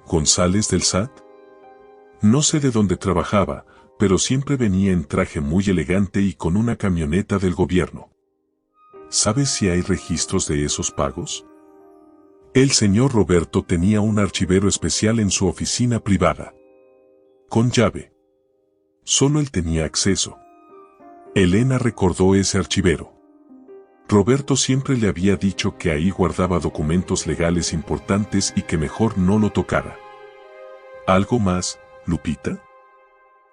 ¿González del SAT? No sé de dónde trabajaba, pero siempre venía en traje muy elegante y con una camioneta del gobierno. ¿Sabes si hay registros de esos pagos? El señor Roberto tenía un archivero especial en su oficina privada. Con llave. Solo él tenía acceso. Elena recordó ese archivero. Roberto siempre le había dicho que ahí guardaba documentos legales importantes y que mejor no lo tocara. ¿Algo más, Lupita?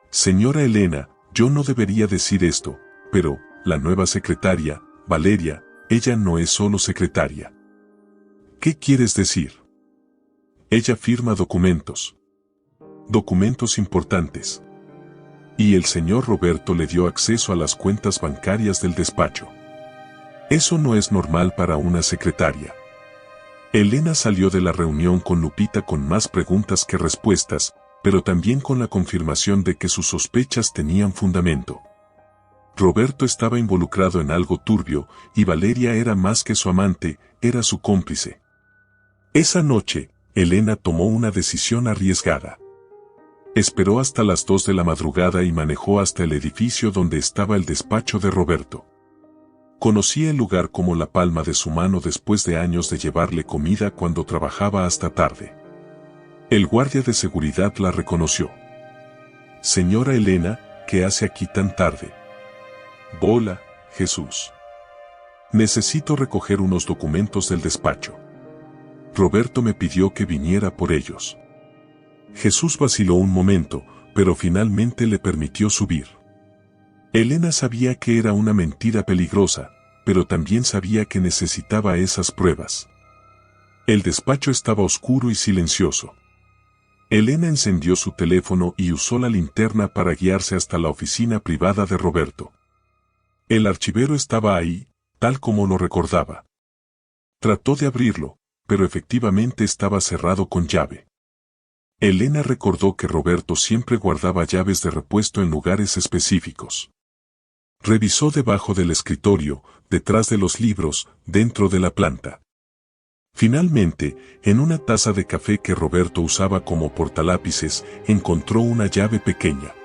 Señora Elena, yo no debería decir esto, pero, la nueva secretaria, Valeria, ella no es solo secretaria. ¿Qué quieres decir? Ella firma documentos. Documentos importantes. Y el señor Roberto le dio acceso a las cuentas bancarias del despacho. Eso no es normal para una secretaria. Elena salió de la reunión con Lupita con más preguntas que respuestas, pero también con la confirmación de que sus sospechas tenían fundamento. Roberto estaba involucrado en algo turbio, y Valeria era más que su amante, era su cómplice. Esa noche, Elena tomó una decisión arriesgada. Esperó hasta las 2 de la madrugada y manejó hasta el edificio donde estaba el despacho de Roberto. Conocía el lugar como la palma de su mano después de años de llevarle comida cuando trabajaba hasta tarde. El guardia de seguridad la reconoció. Señora Elena, ¿qué hace aquí tan tarde? Hola, Jesús. Necesito recoger unos documentos del despacho. Roberto me pidió que viniera por ellos. Jesús vaciló un momento, pero finalmente le permitió subir. Elena sabía que era una mentira peligrosa, pero también sabía que necesitaba esas pruebas. El despacho estaba oscuro y silencioso. Elena encendió su teléfono y usó la linterna para guiarse hasta la oficina privada de Roberto. El archivero estaba ahí, tal como lo recordaba. Trató de abrirlo, pero efectivamente estaba cerrado con llave. Elena recordó que Roberto siempre guardaba llaves de repuesto en lugares específicos. Revisó debajo del escritorio, detrás de los libros, dentro de la planta. Finalmente, en una taza de café que Roberto usaba como portalápices, encontró una llave pequeña.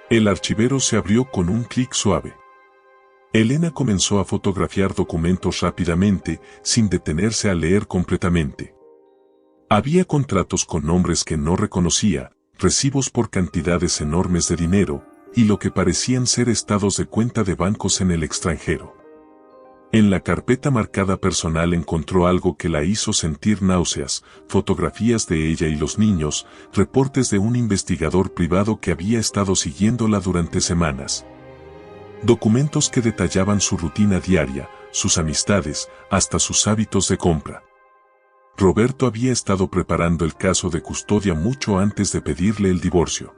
El archivero se abrió con un clic suave. Elena comenzó a fotografiar documentos rápidamente, sin detenerse a leer completamente. Había contratos con nombres que no reconocía, recibos por cantidades enormes de dinero, y lo que parecían ser estados de cuenta de bancos en el extranjero. En la carpeta marcada personal encontró algo que la hizo sentir náuseas, fotografías de ella y los niños, reportes de un investigador privado que había estado siguiéndola durante semanas. Documentos que detallaban su rutina diaria, sus amistades, hasta sus hábitos de compra. Roberto había estado preparando el caso de custodia mucho antes de pedirle el divorcio.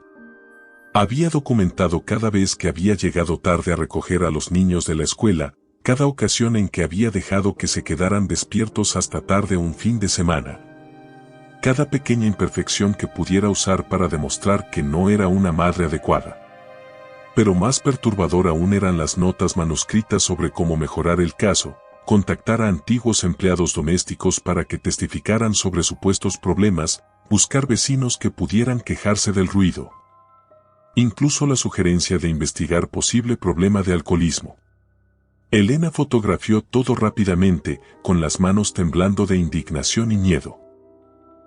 Había documentado cada vez que había llegado tarde a recoger a los niños de la escuela, cada ocasión en que había dejado que se quedaran despiertos hasta tarde un fin de semana. Cada pequeña imperfección que pudiera usar para demostrar que no era una madre adecuada. Pero más perturbador aún eran las notas manuscritas sobre cómo mejorar el caso, contactar a antiguos empleados domésticos para que testificaran sobre supuestos problemas, buscar vecinos que pudieran quejarse del ruido. Incluso la sugerencia de investigar posible problema de alcoholismo. Elena fotografió todo rápidamente, con las manos temblando de indignación y miedo.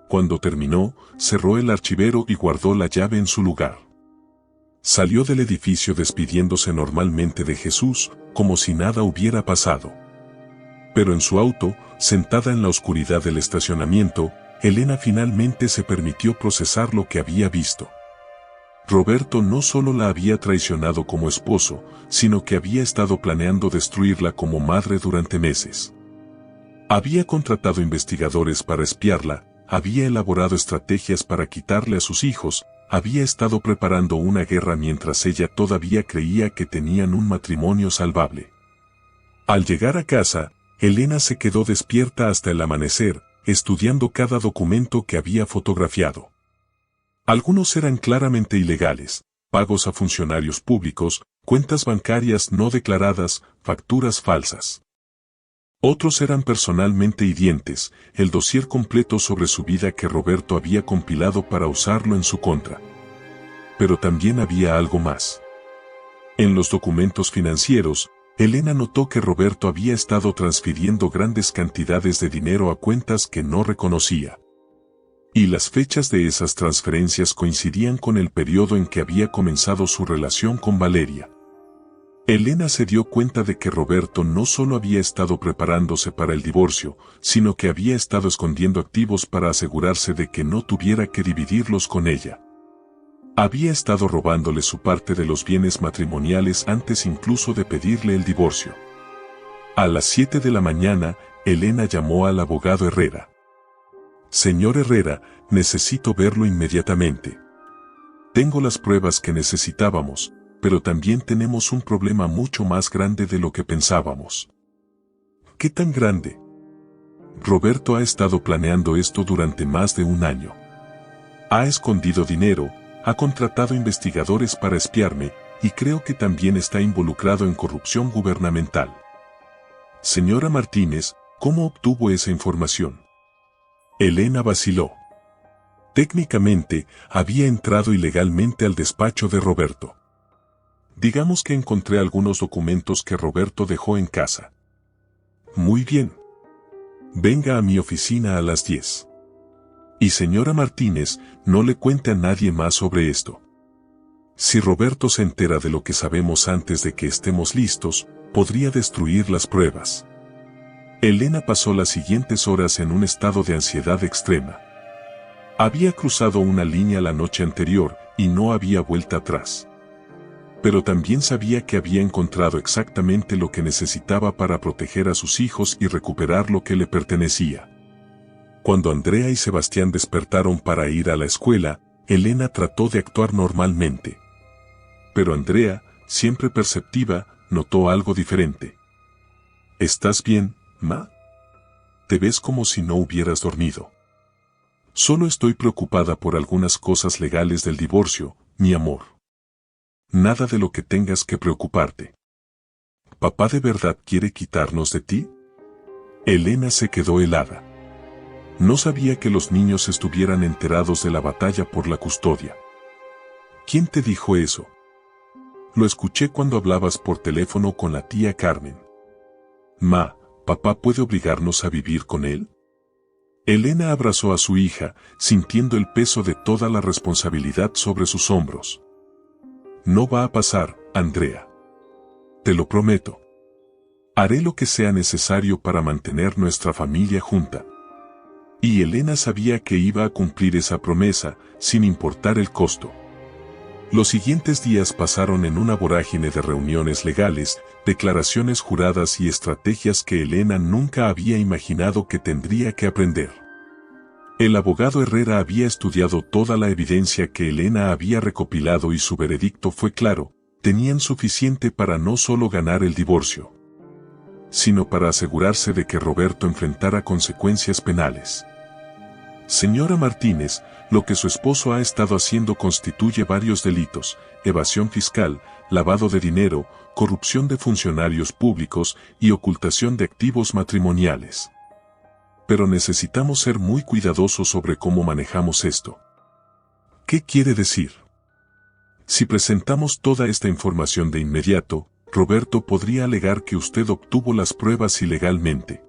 Cuando terminó, cerró el archivero y guardó la llave en su lugar. Salió del edificio despidiéndose normalmente de Jesús, como si nada hubiera pasado. Pero en su auto, sentada en la oscuridad del estacionamiento, Elena finalmente se permitió procesar lo que había visto. Roberto no solo la había traicionado como esposo, sino que había estado planeando destruirla como madre durante meses. Había contratado investigadores para espiarla, había elaborado estrategias para quitarle a sus hijos, había estado preparando una guerra mientras ella todavía creía que tenían un matrimonio salvable. Al llegar a casa, Elena se quedó despierta hasta el amanecer, estudiando cada documento que había fotografiado. Algunos eran claramente ilegales, pagos a funcionarios públicos, cuentas bancarias no declaradas, facturas falsas. Otros eran personalmente hirientes, el dossier completo sobre su vida que Roberto había compilado para usarlo en su contra. Pero también había algo más. En los documentos financieros, Elena notó que Roberto había estado transfiriendo grandes cantidades de dinero a cuentas que no reconocía. Y las fechas de esas transferencias coincidían con el periodo en que había comenzado su relación con Valeria. Elena se dio cuenta de que Roberto no solo había estado preparándose para el divorcio, sino que había estado escondiendo activos para asegurarse de que no tuviera que dividirlos con ella. Había estado robándole su parte de los bienes matrimoniales antes incluso de pedirle el divorcio. A las 7 de la mañana, Elena llamó al abogado Herrera. Señor Herrera, necesito verlo inmediatamente. Tengo las pruebas que necesitábamos, pero también tenemos un problema mucho más grande de lo que pensábamos. ¿Qué tan grande? Roberto ha estado planeando esto durante más de un año. Ha escondido dinero, ha contratado investigadores para espiarme, y creo que también está involucrado en corrupción gubernamental. Señora Martínez, ¿cómo obtuvo esa información? Elena vaciló. Técnicamente, había entrado ilegalmente al despacho de Roberto. Digamos que encontré algunos documentos que Roberto dejó en casa. Muy bien. Venga a mi oficina a las 10. Y señora Martínez, no le cuente a nadie más sobre esto. Si Roberto se entera de lo que sabemos antes de que estemos listos, podría destruir las pruebas. Elena pasó las siguientes horas en un estado de ansiedad extrema. Había cruzado una línea la noche anterior y no había vuelta atrás. Pero también sabía que había encontrado exactamente lo que necesitaba para proteger a sus hijos y recuperar lo que le pertenecía. Cuando Andrea y Sebastián despertaron para ir a la escuela, Elena trató de actuar normalmente. Pero Andrea, siempre perceptiva, notó algo diferente. ¿Estás bien, ma? Te ves como si no hubieras dormido. Solo estoy preocupada por algunas cosas legales del divorcio, mi amor. Nada de lo que tengas que preocuparte. ¿Papá de verdad quiere quitarnos de ti? Elena se quedó helada. No sabía que los niños estuvieran enterados de la batalla por la custodia. ¿Quién te dijo eso? Lo escuché cuando hablabas por teléfono con la tía Carmen. Ma, ¿papá puede obligarnos a vivir con él? Elena abrazó a su hija, sintiendo el peso de toda la responsabilidad sobre sus hombros. No va a pasar, Andrea. Te lo prometo. Haré lo que sea necesario para mantener nuestra familia junta. Y Elena sabía que iba a cumplir esa promesa, sin importar el costo. Los siguientes días pasaron en una vorágine de reuniones legales, declaraciones juradas y estrategias que Elena nunca había imaginado que tendría que aprender. El abogado Herrera había estudiado toda la evidencia que Elena había recopilado y su veredicto fue claro: tenían suficiente para no solo ganar el divorcio, sino para asegurarse de que Roberto enfrentara consecuencias penales. Señora Martínez, lo que su esposo ha estado haciendo constituye varios delitos: evasión fiscal, lavado de dinero, corrupción de funcionarios públicos y ocultación de activos matrimoniales. Pero necesitamos ser muy cuidadosos sobre cómo manejamos esto. ¿Qué quiere decir? Si presentamos toda esta información de inmediato, Roberto podría alegar que usted obtuvo las pruebas ilegalmente.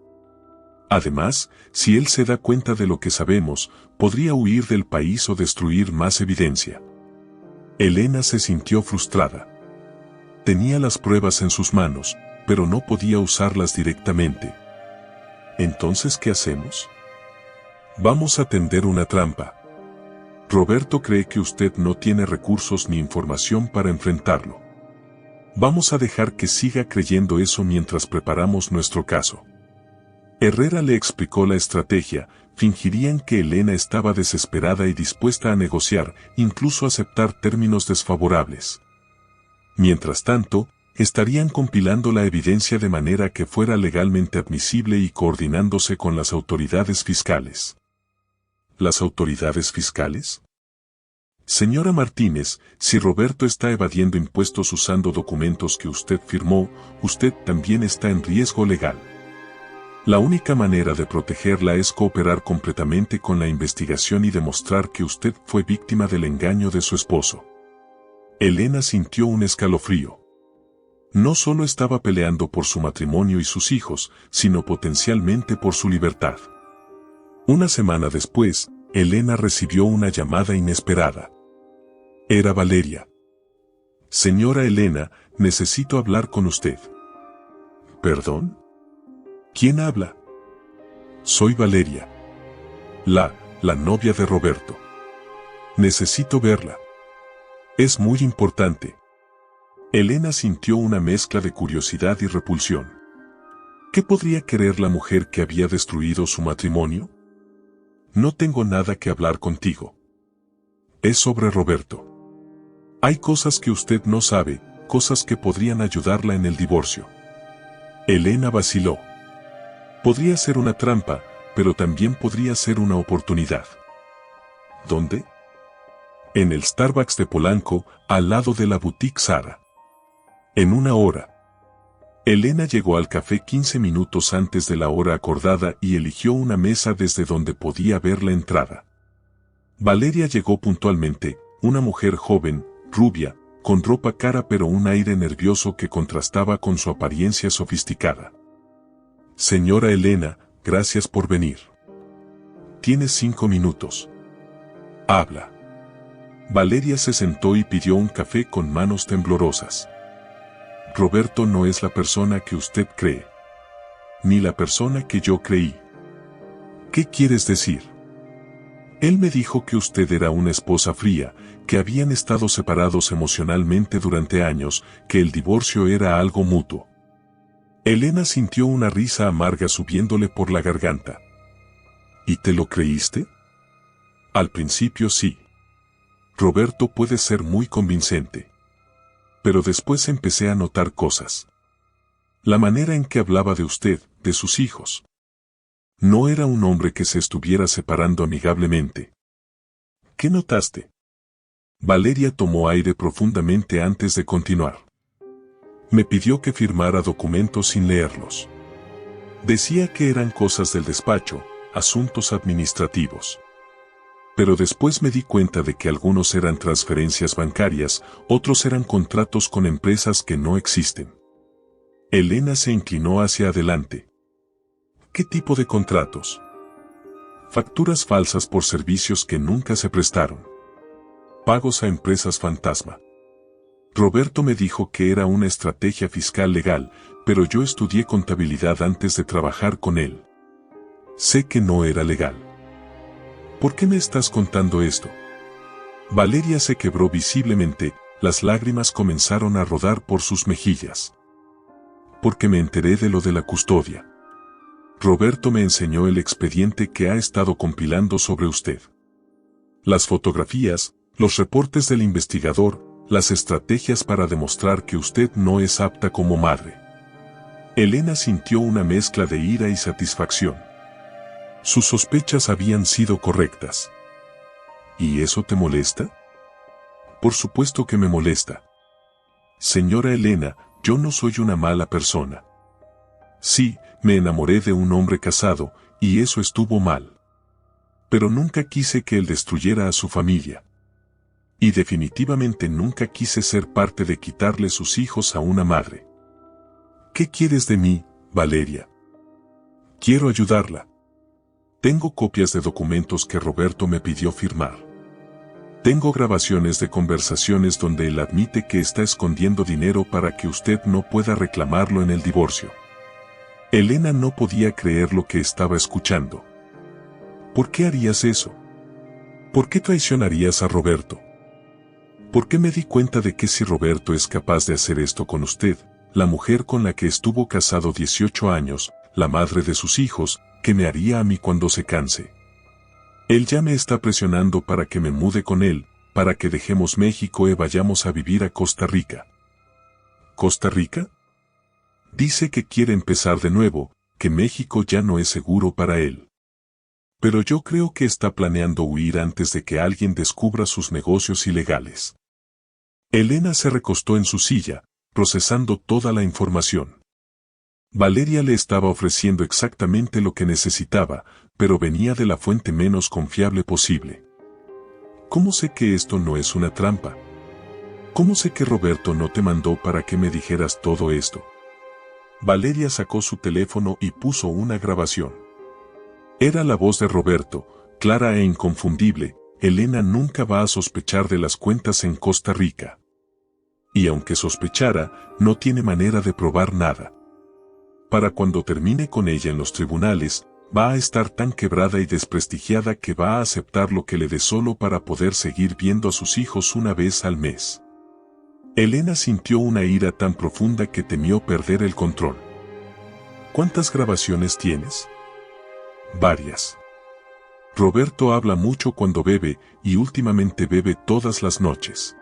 Además, si él se da cuenta de lo que sabemos, podría huir del país o destruir más evidencia. Elena se sintió frustrada. Tenía las pruebas en sus manos, pero no podía usarlas directamente. ¿Entonces qué hacemos? Vamos a tender una trampa. Roberto cree que usted no tiene recursos ni información para enfrentarlo. Vamos a dejar que siga creyendo eso mientras preparamos nuestro caso. Herrera le explicó la estrategia: fingirían que Elena estaba desesperada y dispuesta a negociar, incluso aceptar términos desfavorables. Mientras tanto, estarían compilando la evidencia de manera que fuera legalmente admisible y coordinándose con las autoridades fiscales. ¿Las autoridades fiscales? Señora Martínez, si Roberto está evadiendo impuestos usando documentos que usted firmó, usted también está en riesgo legal. La única manera de protegerla es cooperar completamente con la investigación y demostrar que usted fue víctima del engaño de su esposo. Elena sintió un escalofrío. No solo estaba peleando por su matrimonio y sus hijos, sino potencialmente por su libertad. Una semana después, Elena recibió una llamada inesperada. Era Valeria. Señora Elena, necesito hablar con usted. ¿Perdón? ¿Quién habla? Soy Valeria. La novia de Roberto. Necesito verla. Es muy importante. Elena sintió una mezcla de curiosidad y repulsión. ¿Qué podría querer la mujer que había destruido su matrimonio? No tengo nada que hablar contigo. Es sobre Roberto. Hay cosas que usted no sabe, cosas que podrían ayudarla en el divorcio. Elena vaciló. Podría ser una trampa, pero también podría ser una oportunidad. ¿Dónde? En el Starbucks de Polanco, al lado de la boutique Zara. En una hora. Elena llegó al café 15 minutos antes de la hora acordada y eligió una mesa desde donde podía ver la entrada. Valeria llegó puntualmente, una mujer joven, rubia, con ropa cara pero un aire nervioso que contrastaba con su apariencia sofisticada. Señora Elena, gracias por venir. Tienes 5 minutos. Habla. Valeria se sentó y pidió un café con manos temblorosas. Roberto no es la persona que usted cree. Ni la persona que yo creí. ¿Qué quieres decir? Él me dijo que usted era una esposa fría, que habían estado separados emocionalmente durante años, que el divorcio era algo mutuo. Elena sintió una risa amarga subiéndole por la garganta. ¿Y te lo creíste? Al principio sí. Roberto puede ser muy convincente. Pero después empecé a notar cosas. La manera en que hablaba de usted, de sus hijos. No era un hombre que se estuviera separando amigablemente. ¿Qué notaste? Valeria tomó aire profundamente antes de continuar. Me pidió que firmara documentos sin leerlos. Decía que eran cosas del despacho, asuntos administrativos. Pero después me di cuenta de que algunos eran transferencias bancarias, otros eran contratos con empresas que no existen. Elena se inclinó hacia adelante. ¿Qué tipo de contratos? Facturas falsas por servicios que nunca se prestaron. Pagos a empresas fantasma. Roberto me dijo que era una estrategia fiscal legal, pero yo estudié contabilidad antes de trabajar con él. Sé que no era legal. ¿Por qué me estás contando esto? Valeria se quebró visiblemente, las lágrimas comenzaron a rodar por sus mejillas. Porque me enteré de lo de la custodia. Roberto me enseñó el expediente que ha estado compilando sobre usted. Las fotografías, los reportes del investigador, las estrategias para demostrar que usted no es apta como madre. Elena sintió una mezcla de ira y satisfacción. Sus sospechas habían sido correctas. ¿Y eso te molesta? Por supuesto que me molesta. Señora Elena, yo no soy una mala persona. Sí, me enamoré de un hombre casado, y eso estuvo mal. Pero nunca quise que él destruyera a su familia. Y definitivamente nunca quise ser parte de quitarle sus hijos a una madre. ¿Qué quieres de mí, Valeria? Quiero ayudarla. Tengo copias de documentos que Roberto me pidió firmar. Tengo grabaciones de conversaciones donde él admite que está escondiendo dinero para que usted no pueda reclamarlo en el divorcio. Elena no podía creer lo que estaba escuchando. ¿Por qué harías eso? ¿Por qué traicionarías a Roberto? ¿Por qué me di cuenta de que si Roberto es capaz de hacer esto con usted, la mujer con la que estuvo casado 18 años, la madre de sus hijos, qué me haría a mí cuando se canse? Él ya me está presionando para que me mude con él, para que dejemos México y vayamos a vivir a Costa Rica. ¿Costa Rica? Dice que quiere empezar de nuevo, que México ya no es seguro para él. Pero yo creo que está planeando huir antes de que alguien descubra sus negocios ilegales. Elena se recostó en su silla, procesando toda la información. Valeria le estaba ofreciendo exactamente lo que necesitaba, pero venía de la fuente menos confiable posible. ¿Cómo sé que esto no es una trampa? ¿Cómo sé que Roberto no te mandó para que me dijeras todo esto? Valeria sacó su teléfono y puso una grabación. Era la voz de Roberto, clara e inconfundible. Elena nunca va a sospechar de las cuentas en Costa Rica. Y aunque sospechara, no tiene manera de probar nada. Para cuando termine con ella en los tribunales, va a estar tan quebrada y desprestigiada que va a aceptar lo que le dé solo para poder seguir viendo a sus hijos una vez al mes. Elena sintió una ira tan profunda que temió perder el control. ¿Cuántas grabaciones tienes? Varias. Roberto habla mucho cuando bebe, y últimamente bebe todas las noches.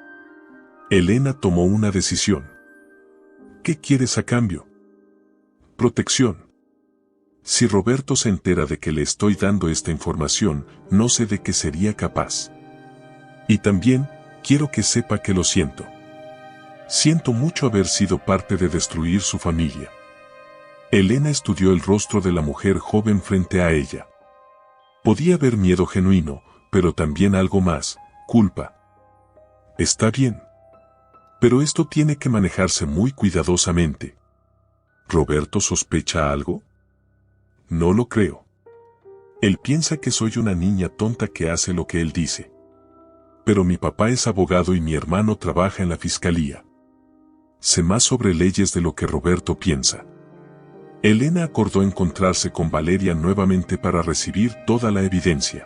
Elena tomó una decisión. ¿Qué quieres a cambio? Protección. Si Roberto se entera de que le estoy dando esta información, no sé de qué sería capaz. Y también, quiero que sepa que lo siento. Siento mucho haber sido parte de destruir su familia. Elena estudió el rostro de la mujer joven frente a ella. Podía haber miedo genuino, pero también algo más, culpa. Está bien. Pero esto tiene que manejarse muy cuidadosamente. ¿Roberto sospecha algo? No lo creo. Él piensa que soy una niña tonta que hace lo que él dice. Pero mi papá es abogado y mi hermano trabaja en la fiscalía. Sé más sobre leyes de lo que Roberto piensa. Elena acordó encontrarse con Valeria nuevamente para recibir toda la evidencia.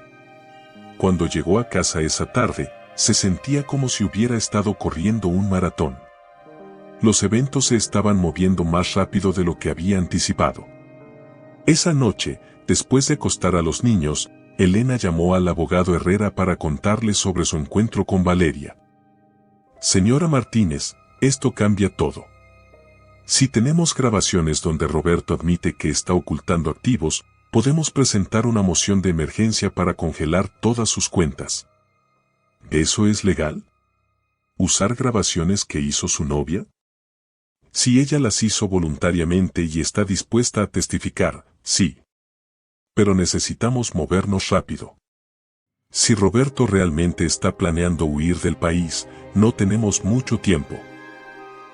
Cuando llegó a casa esa tarde, se sentía como si hubiera estado corriendo un maratón. Los eventos se estaban moviendo más rápido de lo que había anticipado. Esa noche, después de acostar a los niños, Elena llamó al abogado Herrera para contarle sobre su encuentro con Valeria. Señora Martínez, esto cambia todo. Si tenemos grabaciones donde Roberto admite que está ocultando activos, podemos presentar una moción de emergencia para congelar todas sus cuentas. ¿Eso es legal? ¿Usar grabaciones que hizo su novia? Si ella las hizo voluntariamente y está dispuesta a testificar, sí. Pero necesitamos movernos rápido. Si Roberto realmente está planeando huir del país, no tenemos mucho tiempo.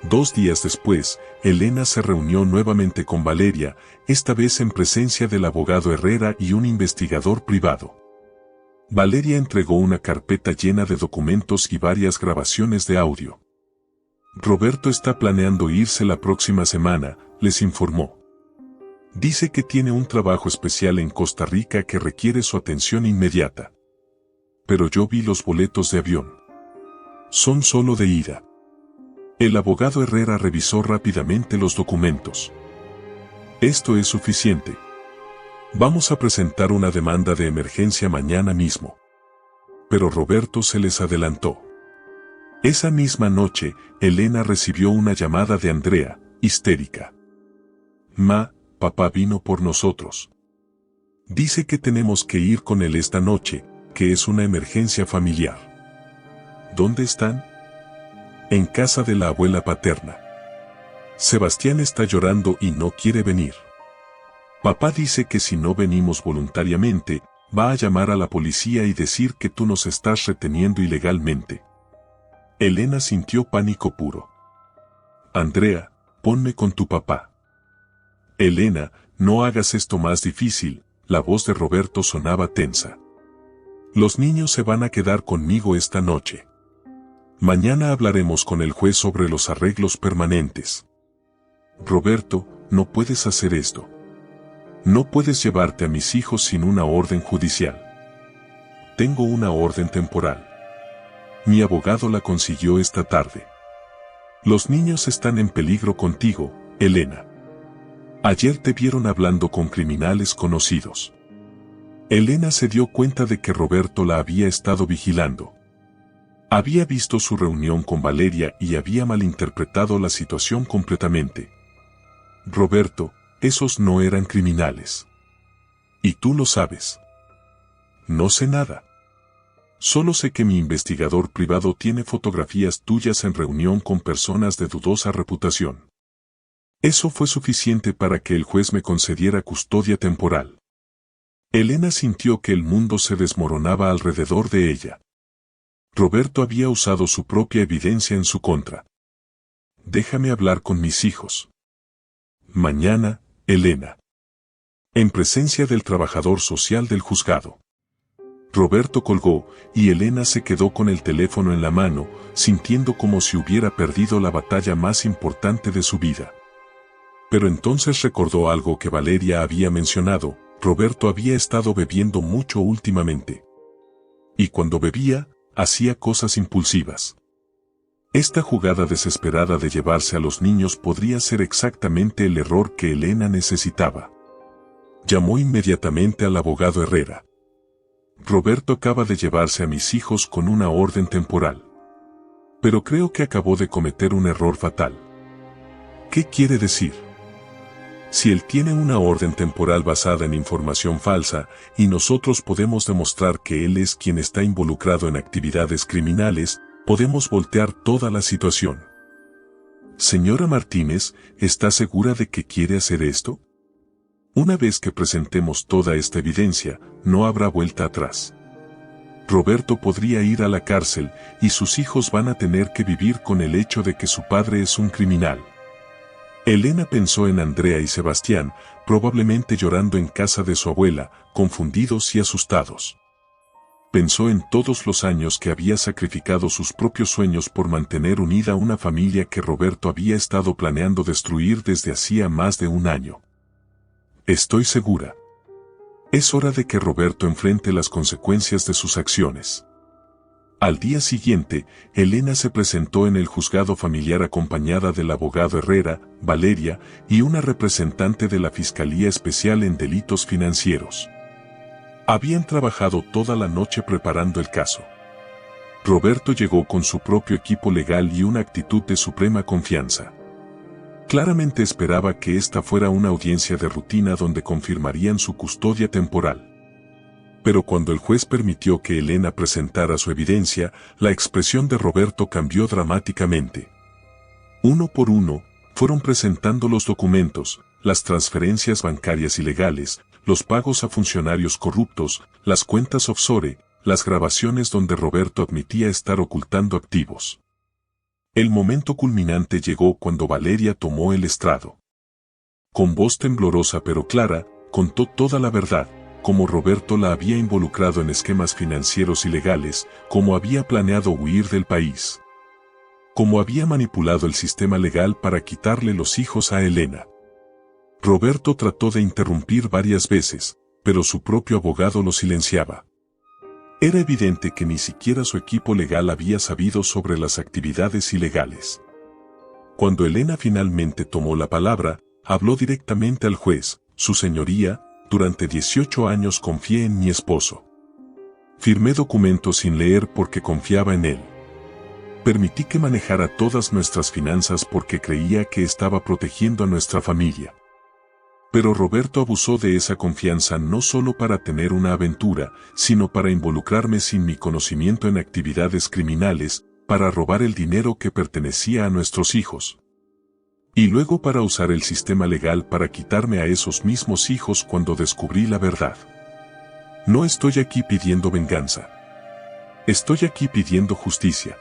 2 días después, Elena se reunió nuevamente con Valeria, esta vez en presencia del abogado Herrera y un investigador privado. Valeria entregó una carpeta llena de documentos y varias grabaciones de audio. Roberto está planeando irse la próxima semana, les informó. Dice que tiene un trabajo especial en Costa Rica que requiere su atención inmediata. Pero yo vi los boletos de avión. Son solo de ida. El abogado Herrera revisó rápidamente los documentos. Esto es suficiente. Vamos a presentar una demanda de emergencia mañana mismo. Pero Roberto se les adelantó. Esa misma noche, Elena recibió una llamada de Andrea, histérica. Papá vino por nosotros. Dice que tenemos que ir con él esta noche, que es una emergencia familiar. ¿Dónde están? En casa de la abuela paterna. Sebastián está llorando y no quiere venir. Papá dice que si no venimos voluntariamente, va a llamar a la policía y decir que tú nos estás reteniendo ilegalmente. Elena sintió pánico puro. Andrea, ponme con tu papá. Elena, no hagas esto más difícil, la voz de Roberto sonaba tensa. Los niños se van a quedar conmigo esta noche. Mañana hablaremos con el juez sobre los arreglos permanentes. Roberto, no puedes hacer esto. No puedes llevarte a mis hijos sin una orden judicial. Tengo una orden temporal. Mi abogado la consiguió esta tarde. Los niños están en peligro contigo, Elena. Ayer te vieron hablando con criminales conocidos. Elena se dio cuenta de que Roberto la había estado vigilando. Había visto su reunión con Valeria y había malinterpretado la situación completamente. Roberto, esos no eran criminales. Y tú lo sabes. No sé nada. Solo sé que mi investigador privado tiene fotografías tuyas en reunión con personas de dudosa reputación. Eso fue suficiente para que el juez me concediera custodia temporal. Elena sintió que el mundo se desmoronaba alrededor de ella. Roberto había usado su propia evidencia en su contra. Déjame hablar con mis hijos. Mañana, Elena. En presencia del trabajador social del juzgado. Roberto colgó, y Elena se quedó con el teléfono en la mano, sintiendo como si hubiera perdido la batalla más importante de su vida. Pero entonces recordó algo que Valeria había mencionado: Roberto había estado bebiendo mucho últimamente. Y cuando bebía, hacía cosas impulsivas. Esta jugada desesperada de llevarse a los niños podría ser exactamente el error que Elena necesitaba. Llamó inmediatamente al abogado Herrera. Roberto acaba de llevarse a mis hijos con una orden temporal. Pero creo que acabó de cometer un error fatal. ¿Qué quiere decir? Si él tiene una orden temporal basada en información falsa, y nosotros podemos demostrar que él es quien está involucrado en actividades criminales, podemos voltear toda la situación. Señora Martínez, ¿está segura de que quiere hacer esto? Una vez que presentemos toda esta evidencia, no habrá vuelta atrás. Roberto podría ir a la cárcel, y sus hijos van a tener que vivir con el hecho de que su padre es un criminal. Elena pensó en Andrea y Sebastián, probablemente llorando en casa de su abuela, confundidos y asustados. pensó en todos los años que había sacrificado sus propios sueños por mantener unida una familia que Roberto había estado planeando destruir desde hacía más de un año. Estoy segura. Es hora de que Roberto enfrente las consecuencias de sus acciones. Al día siguiente, Elena se presentó en el juzgado familiar acompañada del abogado Herrera, Valeria y una representante de la Fiscalía Especial en Delitos Financieros. Habían trabajado toda la noche preparando el caso. Roberto llegó con su propio equipo legal y una actitud de suprema confianza. Claramente esperaba que esta fuera una audiencia de rutina donde confirmarían su custodia temporal. Pero cuando el juez permitió que Elena presentara su evidencia, la expresión de Roberto cambió dramáticamente. Uno por uno, fueron presentando los documentos, las transferencias bancarias ilegales, los pagos a funcionarios corruptos, las cuentas offshore, las grabaciones donde Roberto admitía estar ocultando activos. El momento culminante llegó cuando Valeria tomó el estrado. Con voz temblorosa pero clara, contó toda la verdad, cómo Roberto la había involucrado en esquemas financieros ilegales, cómo había planeado huir del país, cómo había manipulado el sistema legal para quitarle los hijos a Elena. Roberto trató de interrumpir varias veces, pero su propio abogado lo silenciaba. Era evidente que ni siquiera su equipo legal había sabido sobre las actividades ilegales. Cuando Elena finalmente tomó la palabra, habló directamente al juez: Su señoría, durante 18 años confié en mi esposo. Firmé documentos sin leer porque confiaba en él. Permití que manejara todas nuestras finanzas porque creía que estaba protegiendo a nuestra familia. Pero Roberto abusó de esa confianza no solo para tener una aventura, sino para involucrarme sin mi conocimiento en actividades criminales, para robar el dinero que pertenecía a nuestros hijos. Y luego para usar el sistema legal para quitarme a esos mismos hijos cuando descubrí la verdad. No estoy aquí pidiendo venganza. Estoy aquí pidiendo justicia.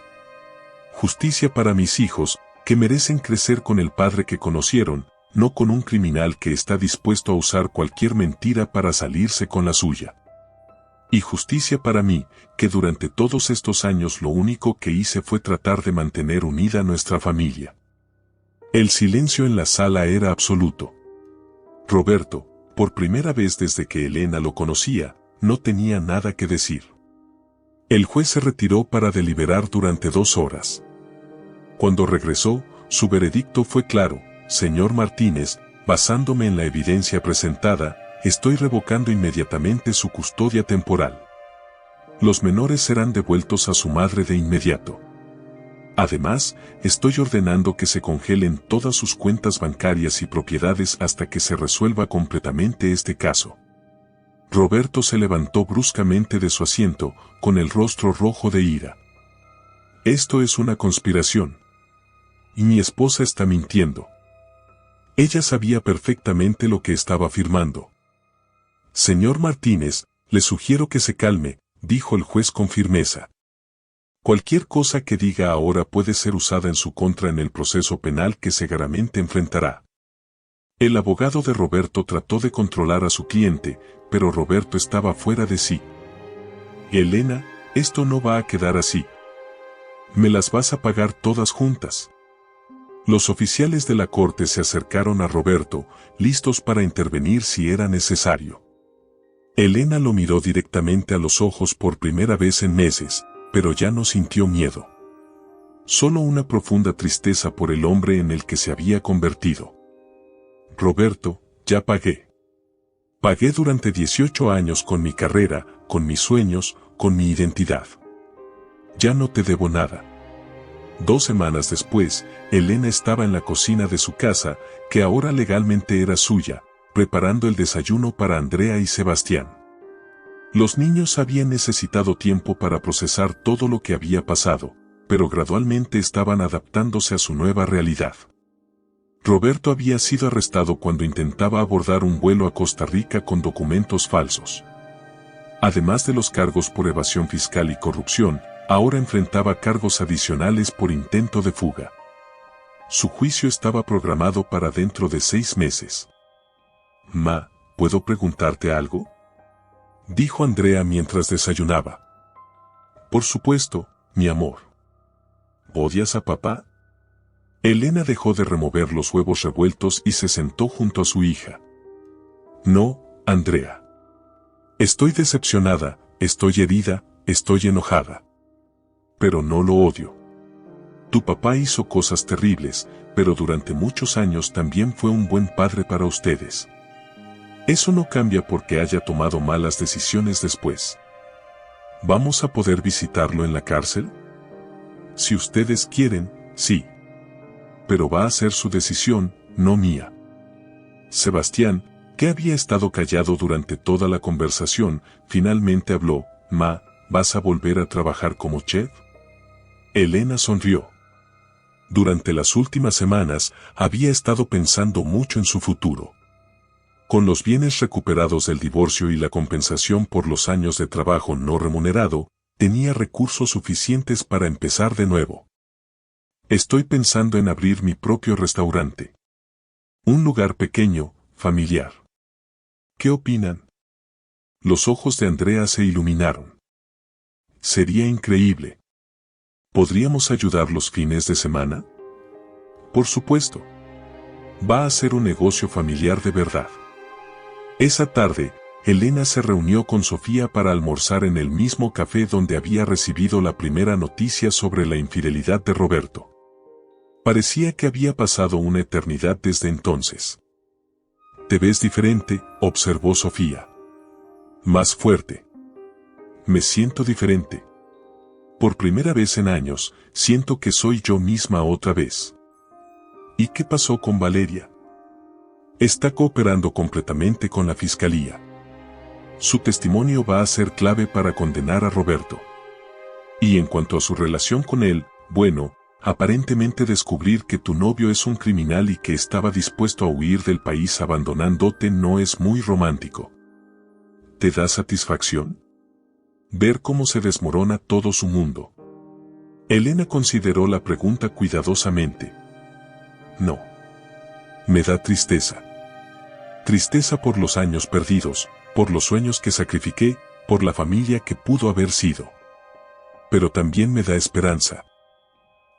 Justicia para mis hijos, que merecen crecer con el padre que conocieron, no con un criminal que está dispuesto a usar cualquier mentira para salirse con la suya. Y justicia para mí, que durante todos estos años lo único que hice fue tratar de mantener unida a nuestra familia. El silencio en la sala era absoluto. Roberto, por primera vez desde que Elena lo conocía, no tenía nada que decir. El juez se retiró para deliberar durante 2 horas. Cuando regresó, su veredicto fue claro: Señor Martínez, basándome en la evidencia presentada, estoy revocando inmediatamente su custodia temporal. Los menores serán devueltos a su madre de inmediato. Además, estoy ordenando que se congelen todas sus cuentas bancarias y propiedades hasta que se resuelva completamente este caso. Roberto se levantó bruscamente de su asiento, con el rostro rojo de ira. Esto es una conspiración. Y mi esposa está mintiendo. Ella sabía perfectamente lo que estaba afirmando. Señor Martínez, le sugiero que se calme, dijo el juez con firmeza. Cualquier cosa que diga ahora puede ser usada en su contra en el proceso penal que seguramente enfrentará. El abogado de Roberto trató de controlar a su cliente, pero Roberto estaba fuera de sí. Elena, esto no va a quedar así. Me las vas a pagar todas juntas. Los oficiales de la corte se acercaron a Roberto, listos para intervenir si era necesario. Elena lo miró directamente a los ojos por primera vez en meses, pero ya no sintió miedo. Solo una profunda tristeza por el hombre en el que se había convertido. Roberto, ya pagué. Pagué durante 18 años con mi carrera, con mis sueños, con mi identidad. Ya no te debo nada. 2 semanas después, Elena estaba en la cocina de su casa, que ahora legalmente era suya, preparando el desayuno para Andrea y Sebastián. Los niños habían necesitado tiempo para procesar todo lo que había pasado, pero gradualmente estaban adaptándose a su nueva realidad. Roberto había sido arrestado cuando intentaba abordar un vuelo a Costa Rica con documentos falsos. Además de los cargos por evasión fiscal y corrupción, ahora enfrentaba cargos adicionales por intento de fuga. Su juicio estaba programado para dentro de 6 meses. Ma, ¿puedo preguntarte algo?, dijo Andrea mientras desayunaba. Por supuesto, mi amor. ¿Odias a papá? Elena dejó de remover los huevos revueltos y se sentó junto a su hija. No, Andrea. Estoy decepcionada, estoy herida, estoy enojada. Pero no lo odio. Tu papá hizo cosas terribles, pero durante muchos años también fue un buen padre para ustedes. Eso no cambia porque haya tomado malas decisiones después. ¿Vamos a poder visitarlo en la cárcel? Si ustedes quieren, sí. Pero va a ser su decisión, no mía. Sebastián, que había estado callado durante toda la conversación, finalmente habló. Ma, ¿vas a volver a trabajar como chef? Elena sonrió. Durante las últimas semanas, había estado pensando mucho en su futuro. Con los bienes recuperados del divorcio y la compensación por los años de trabajo no remunerado, tenía recursos suficientes para empezar de nuevo. Estoy pensando en abrir mi propio restaurante. Un lugar pequeño, familiar. ¿Qué opinan? Los ojos de Andrea se iluminaron. Sería increíble. ¿Podríamos ayudar los fines de semana? Por supuesto. Va a ser un negocio familiar de verdad. Esa tarde, Elena se reunió con Sofía para almorzar en el mismo café donde había recibido la primera noticia sobre la infidelidad de Roberto. Parecía que había pasado una eternidad desde entonces. Te ves diferente, observó Sofía. Más fuerte. Me siento diferente. Por primera vez en años, siento que soy yo misma otra vez. ¿Y qué pasó con Valeria? Está cooperando completamente con la fiscalía. Su testimonio va a ser clave para condenar a Roberto. Y en cuanto a su relación con él, bueno, aparentemente descubrir que tu novio es un criminal y que estaba dispuesto a huir del país abandonándote no es muy romántico. ¿Te da satisfacción? Ver cómo se desmorona todo su mundo. Elena consideró la pregunta cuidadosamente. No. Me da tristeza. Tristeza por los años perdidos, por los sueños que sacrifiqué, por la familia que pudo haber sido. Pero también me da esperanza.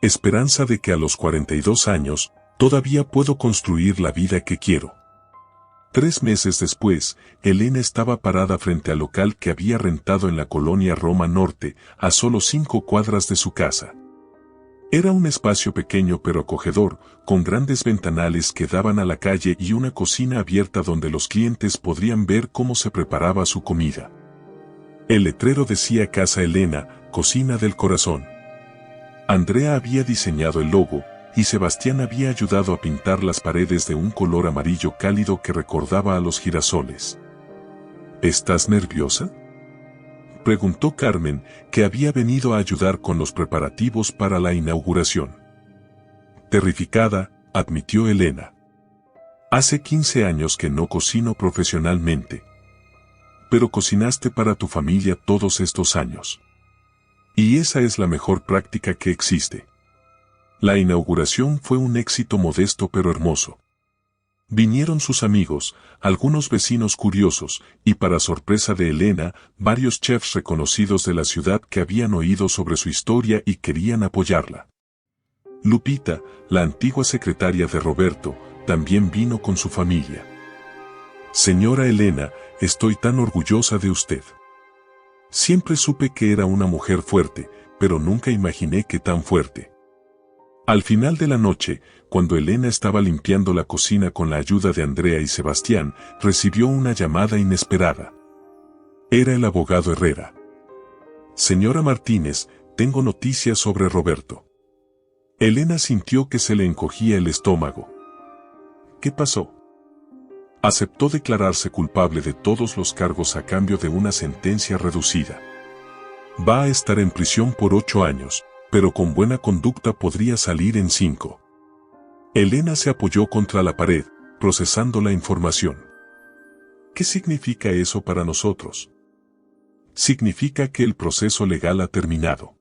Esperanza de que a los 42 años, todavía puedo construir la vida que quiero. 3 meses después, Elena estaba parada frente al local que había rentado en la colonia Roma Norte, a solo 5 cuadras de su casa. Era un espacio pequeño pero acogedor, con grandes ventanales que daban a la calle y una cocina abierta donde los clientes podrían ver cómo se preparaba su comida. El letrero decía Casa Elena, Cocina del Corazón. Andrea había diseñado el logo, y Sebastián había ayudado a pintar las paredes de un color amarillo cálido que recordaba a los girasoles. ¿Estás nerviosa?, preguntó Carmen, que había venido a ayudar con los preparativos para la inauguración. Terrificada, admitió Elena. Hace 15 años que no cocino profesionalmente. Pero cocinaste para tu familia todos estos años. Y esa es la mejor práctica que existe. La inauguración fue un éxito modesto pero hermoso. Vinieron sus amigos, algunos vecinos curiosos, y para sorpresa de Elena, varios chefs reconocidos de la ciudad que habían oído sobre su historia y querían apoyarla. Lupita, la antigua secretaria de Roberto, también vino con su familia. Señora Elena, estoy tan orgullosa de usted. Siempre supe que era una mujer fuerte, pero nunca imaginé que tan fuerte. Al final de la noche, cuando Elena estaba limpiando la cocina con la ayuda de Andrea y Sebastián, recibió una llamada inesperada. Era el abogado Herrera. Señora Martínez, tengo noticias sobre Roberto. Elena sintió que se le encogía el estómago. ¿Qué pasó? Aceptó declararse culpable de todos los cargos a cambio de una sentencia reducida. Va a estar en prisión por 8 años. Pero con buena conducta podría salir en 5. Elena se apoyó contra la pared, procesando la información. ¿Qué significa eso para nosotros? Significa que el proceso legal ha terminado.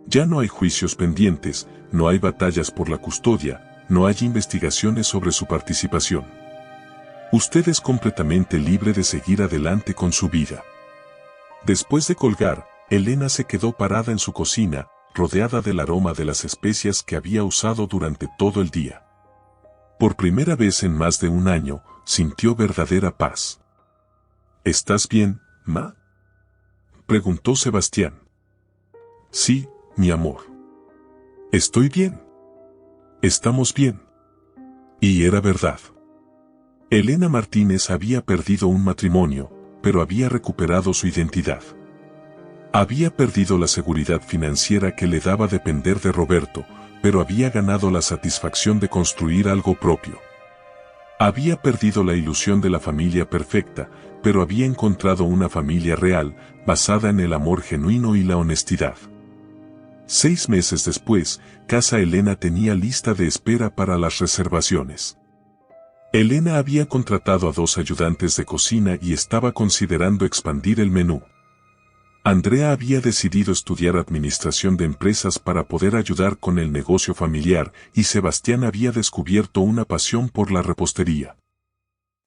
Ya no hay juicios pendientes, no hay batallas por la custodia, no hay investigaciones sobre su participación. Usted es completamente libre de seguir adelante con su vida. Después de colgar, Elena se quedó parada en su cocina, rodeada del aroma de las especias que había usado durante todo el día. Por primera vez en más de un año, sintió verdadera paz. ¿Estás bien, ma?, preguntó Sebastián. Sí, mi amor. Estoy bien. Estamos bien. Y era verdad. Elena Martínez había perdido un matrimonio, pero había recuperado su identidad. Había perdido la seguridad financiera que le daba depender de Roberto, pero había ganado la satisfacción de construir algo propio. Había perdido la ilusión de la familia perfecta, pero había encontrado una familia real, basada en el amor genuino y la honestidad. 6 meses después, Casa Elena tenía lista de espera para las reservaciones. Elena había contratado a 2 ayudantes de cocina y estaba considerando expandir el menú. Andrea había decidido estudiar administración de empresas para poder ayudar con el negocio familiar y Sebastián había descubierto una pasión por la repostería.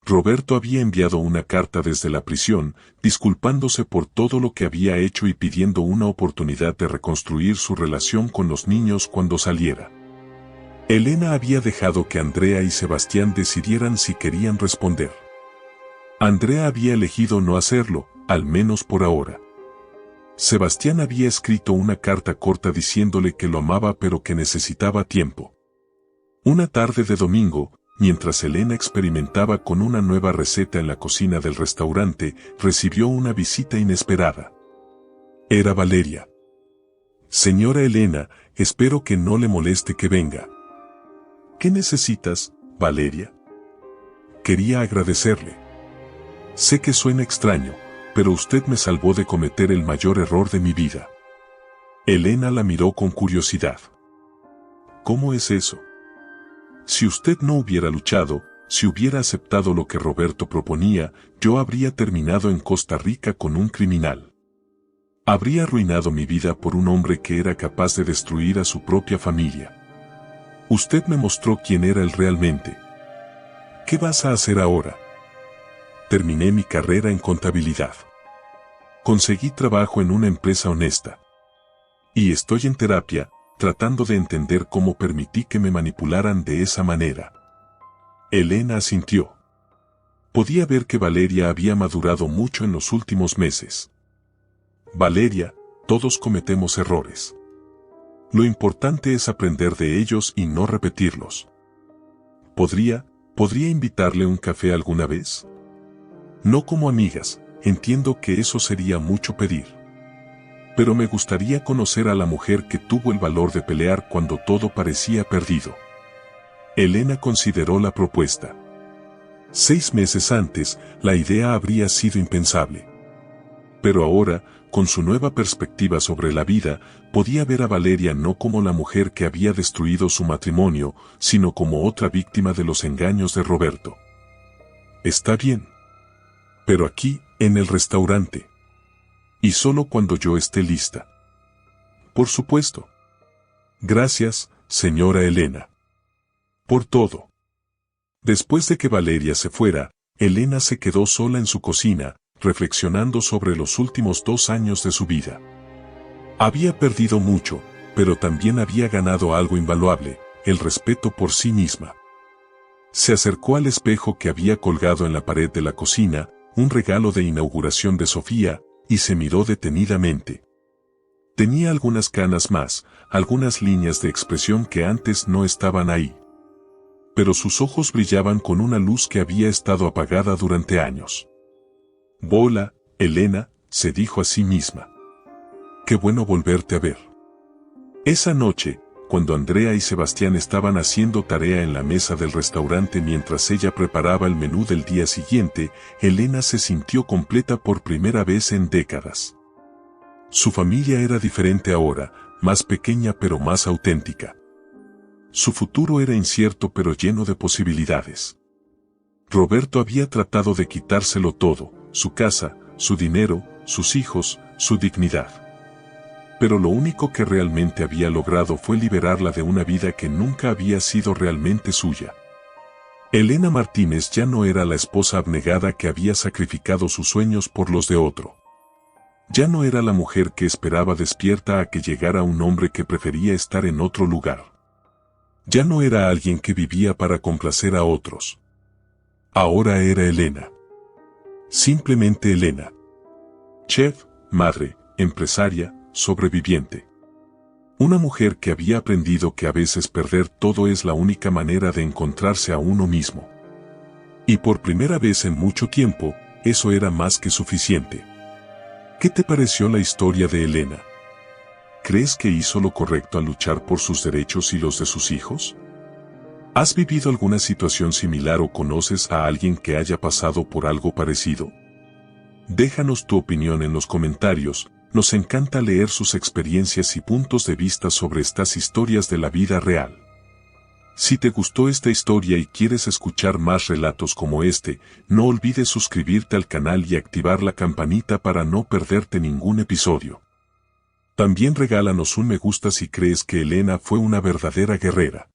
Roberto había enviado una carta desde la prisión, disculpándose por todo lo que había hecho y pidiendo una oportunidad de reconstruir su relación con los niños cuando saliera. Elena había dejado que Andrea y Sebastián decidieran si querían responder. Andrea había elegido no hacerlo, al menos por ahora. Sebastián había escrito una carta corta diciéndole que lo amaba pero que necesitaba tiempo. Una tarde de domingo, mientras Elena experimentaba con una nueva receta en la cocina del restaurante, recibió una visita inesperada. Era Valeria. Señora Elena, espero que no le moleste que venga. ¿Qué necesitas, Valeria? Quería agradecerle. Sé que suena extraño, pero usted me salvó de cometer el mayor error de mi vida. Elena la miró con curiosidad. ¿Cómo es eso? Si usted no hubiera luchado, si hubiera aceptado lo que Roberto proponía, yo habría terminado en Costa Rica con un criminal. Habría arruinado mi vida por un hombre que era capaz de destruir a su propia familia. Usted me mostró quién era él realmente. ¿Qué vas a hacer ahora? Terminé mi carrera en contabilidad. Conseguí trabajo en una empresa honesta. Y estoy en terapia, tratando de entender cómo permití que me manipularan de esa manera. Elena asintió. Podía ver que Valeria había madurado mucho en los últimos meses. Valeria, todos cometemos errores. Lo importante es aprender de ellos y no repetirlos. ¿Podría invitarle un café alguna vez? No como amigas, entiendo que eso sería mucho pedir. Pero me gustaría conocer a la mujer que tuvo el valor de pelear cuando todo parecía perdido. Elena consideró la propuesta. 6 meses antes, la idea habría sido impensable. Pero ahora, con su nueva perspectiva sobre la vida, podía ver a Valeria no como la mujer que había destruido su matrimonio, sino como otra víctima de los engaños de Roberto. Está bien. Pero aquí, en el restaurante. Y solo cuando yo esté lista. Por supuesto. Gracias, señora Elena. Por todo. Después de que Valeria se fuera, Elena se quedó sola en su cocina, reflexionando sobre los últimos 2 años de su vida. Había perdido mucho, pero también había ganado algo invaluable, el respeto por sí misma. Se acercó al espejo que había colgado en la pared de la cocina, un regalo de inauguración de Sofía, y se miró detenidamente. Tenía algunas canas más, algunas líneas de expresión que antes no estaban ahí. Pero sus ojos brillaban con una luz que había estado apagada durante años. Hola, Elena, se dijo a sí misma. Qué bueno volverte a ver. Esa noche, cuando Andrea y Sebastián estaban haciendo tarea en la mesa del restaurante mientras ella preparaba el menú del día siguiente, Elena se sintió completa por primera vez en décadas. Su familia era diferente ahora, más pequeña pero más auténtica. Su futuro era incierto pero lleno de posibilidades. Roberto había tratado de quitárselo todo, su casa, su dinero, sus hijos, su dignidad. Pero lo único que realmente había logrado fue liberarla de una vida que nunca había sido realmente suya. Elena Martínez ya no era la esposa abnegada que había sacrificado sus sueños por los de otro. Ya no era la mujer que esperaba despierta a que llegara un hombre que prefería estar en otro lugar. Ya no era alguien que vivía para complacer a otros. Ahora era Elena. Simplemente Elena. Chef, madre, empresaria, sobreviviente. Una mujer que había aprendido que a veces perder todo es la única manera de encontrarse a uno mismo. Y por primera vez en mucho tiempo, eso era más que suficiente. ¿Qué te pareció la historia de Elena? ¿Crees que hizo lo correcto al luchar por sus derechos y los de sus hijos? ¿Has vivido alguna situación similar o conoces a alguien que haya pasado por algo parecido? Déjanos tu opinión en los comentarios, nos encanta leer sus experiencias y puntos de vista sobre estas historias de la vida real. Si te gustó esta historia y quieres escuchar más relatos como este, no olvides suscribirte al canal y activar la campanita para no perderte ningún episodio. También regálanos un me gusta si crees que Elena fue una verdadera guerrera.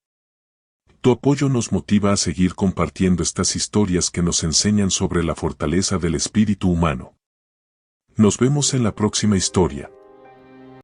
Tu apoyo nos motiva a seguir compartiendo estas historias que nos enseñan sobre la fortaleza del espíritu humano. Nos vemos en la próxima historia.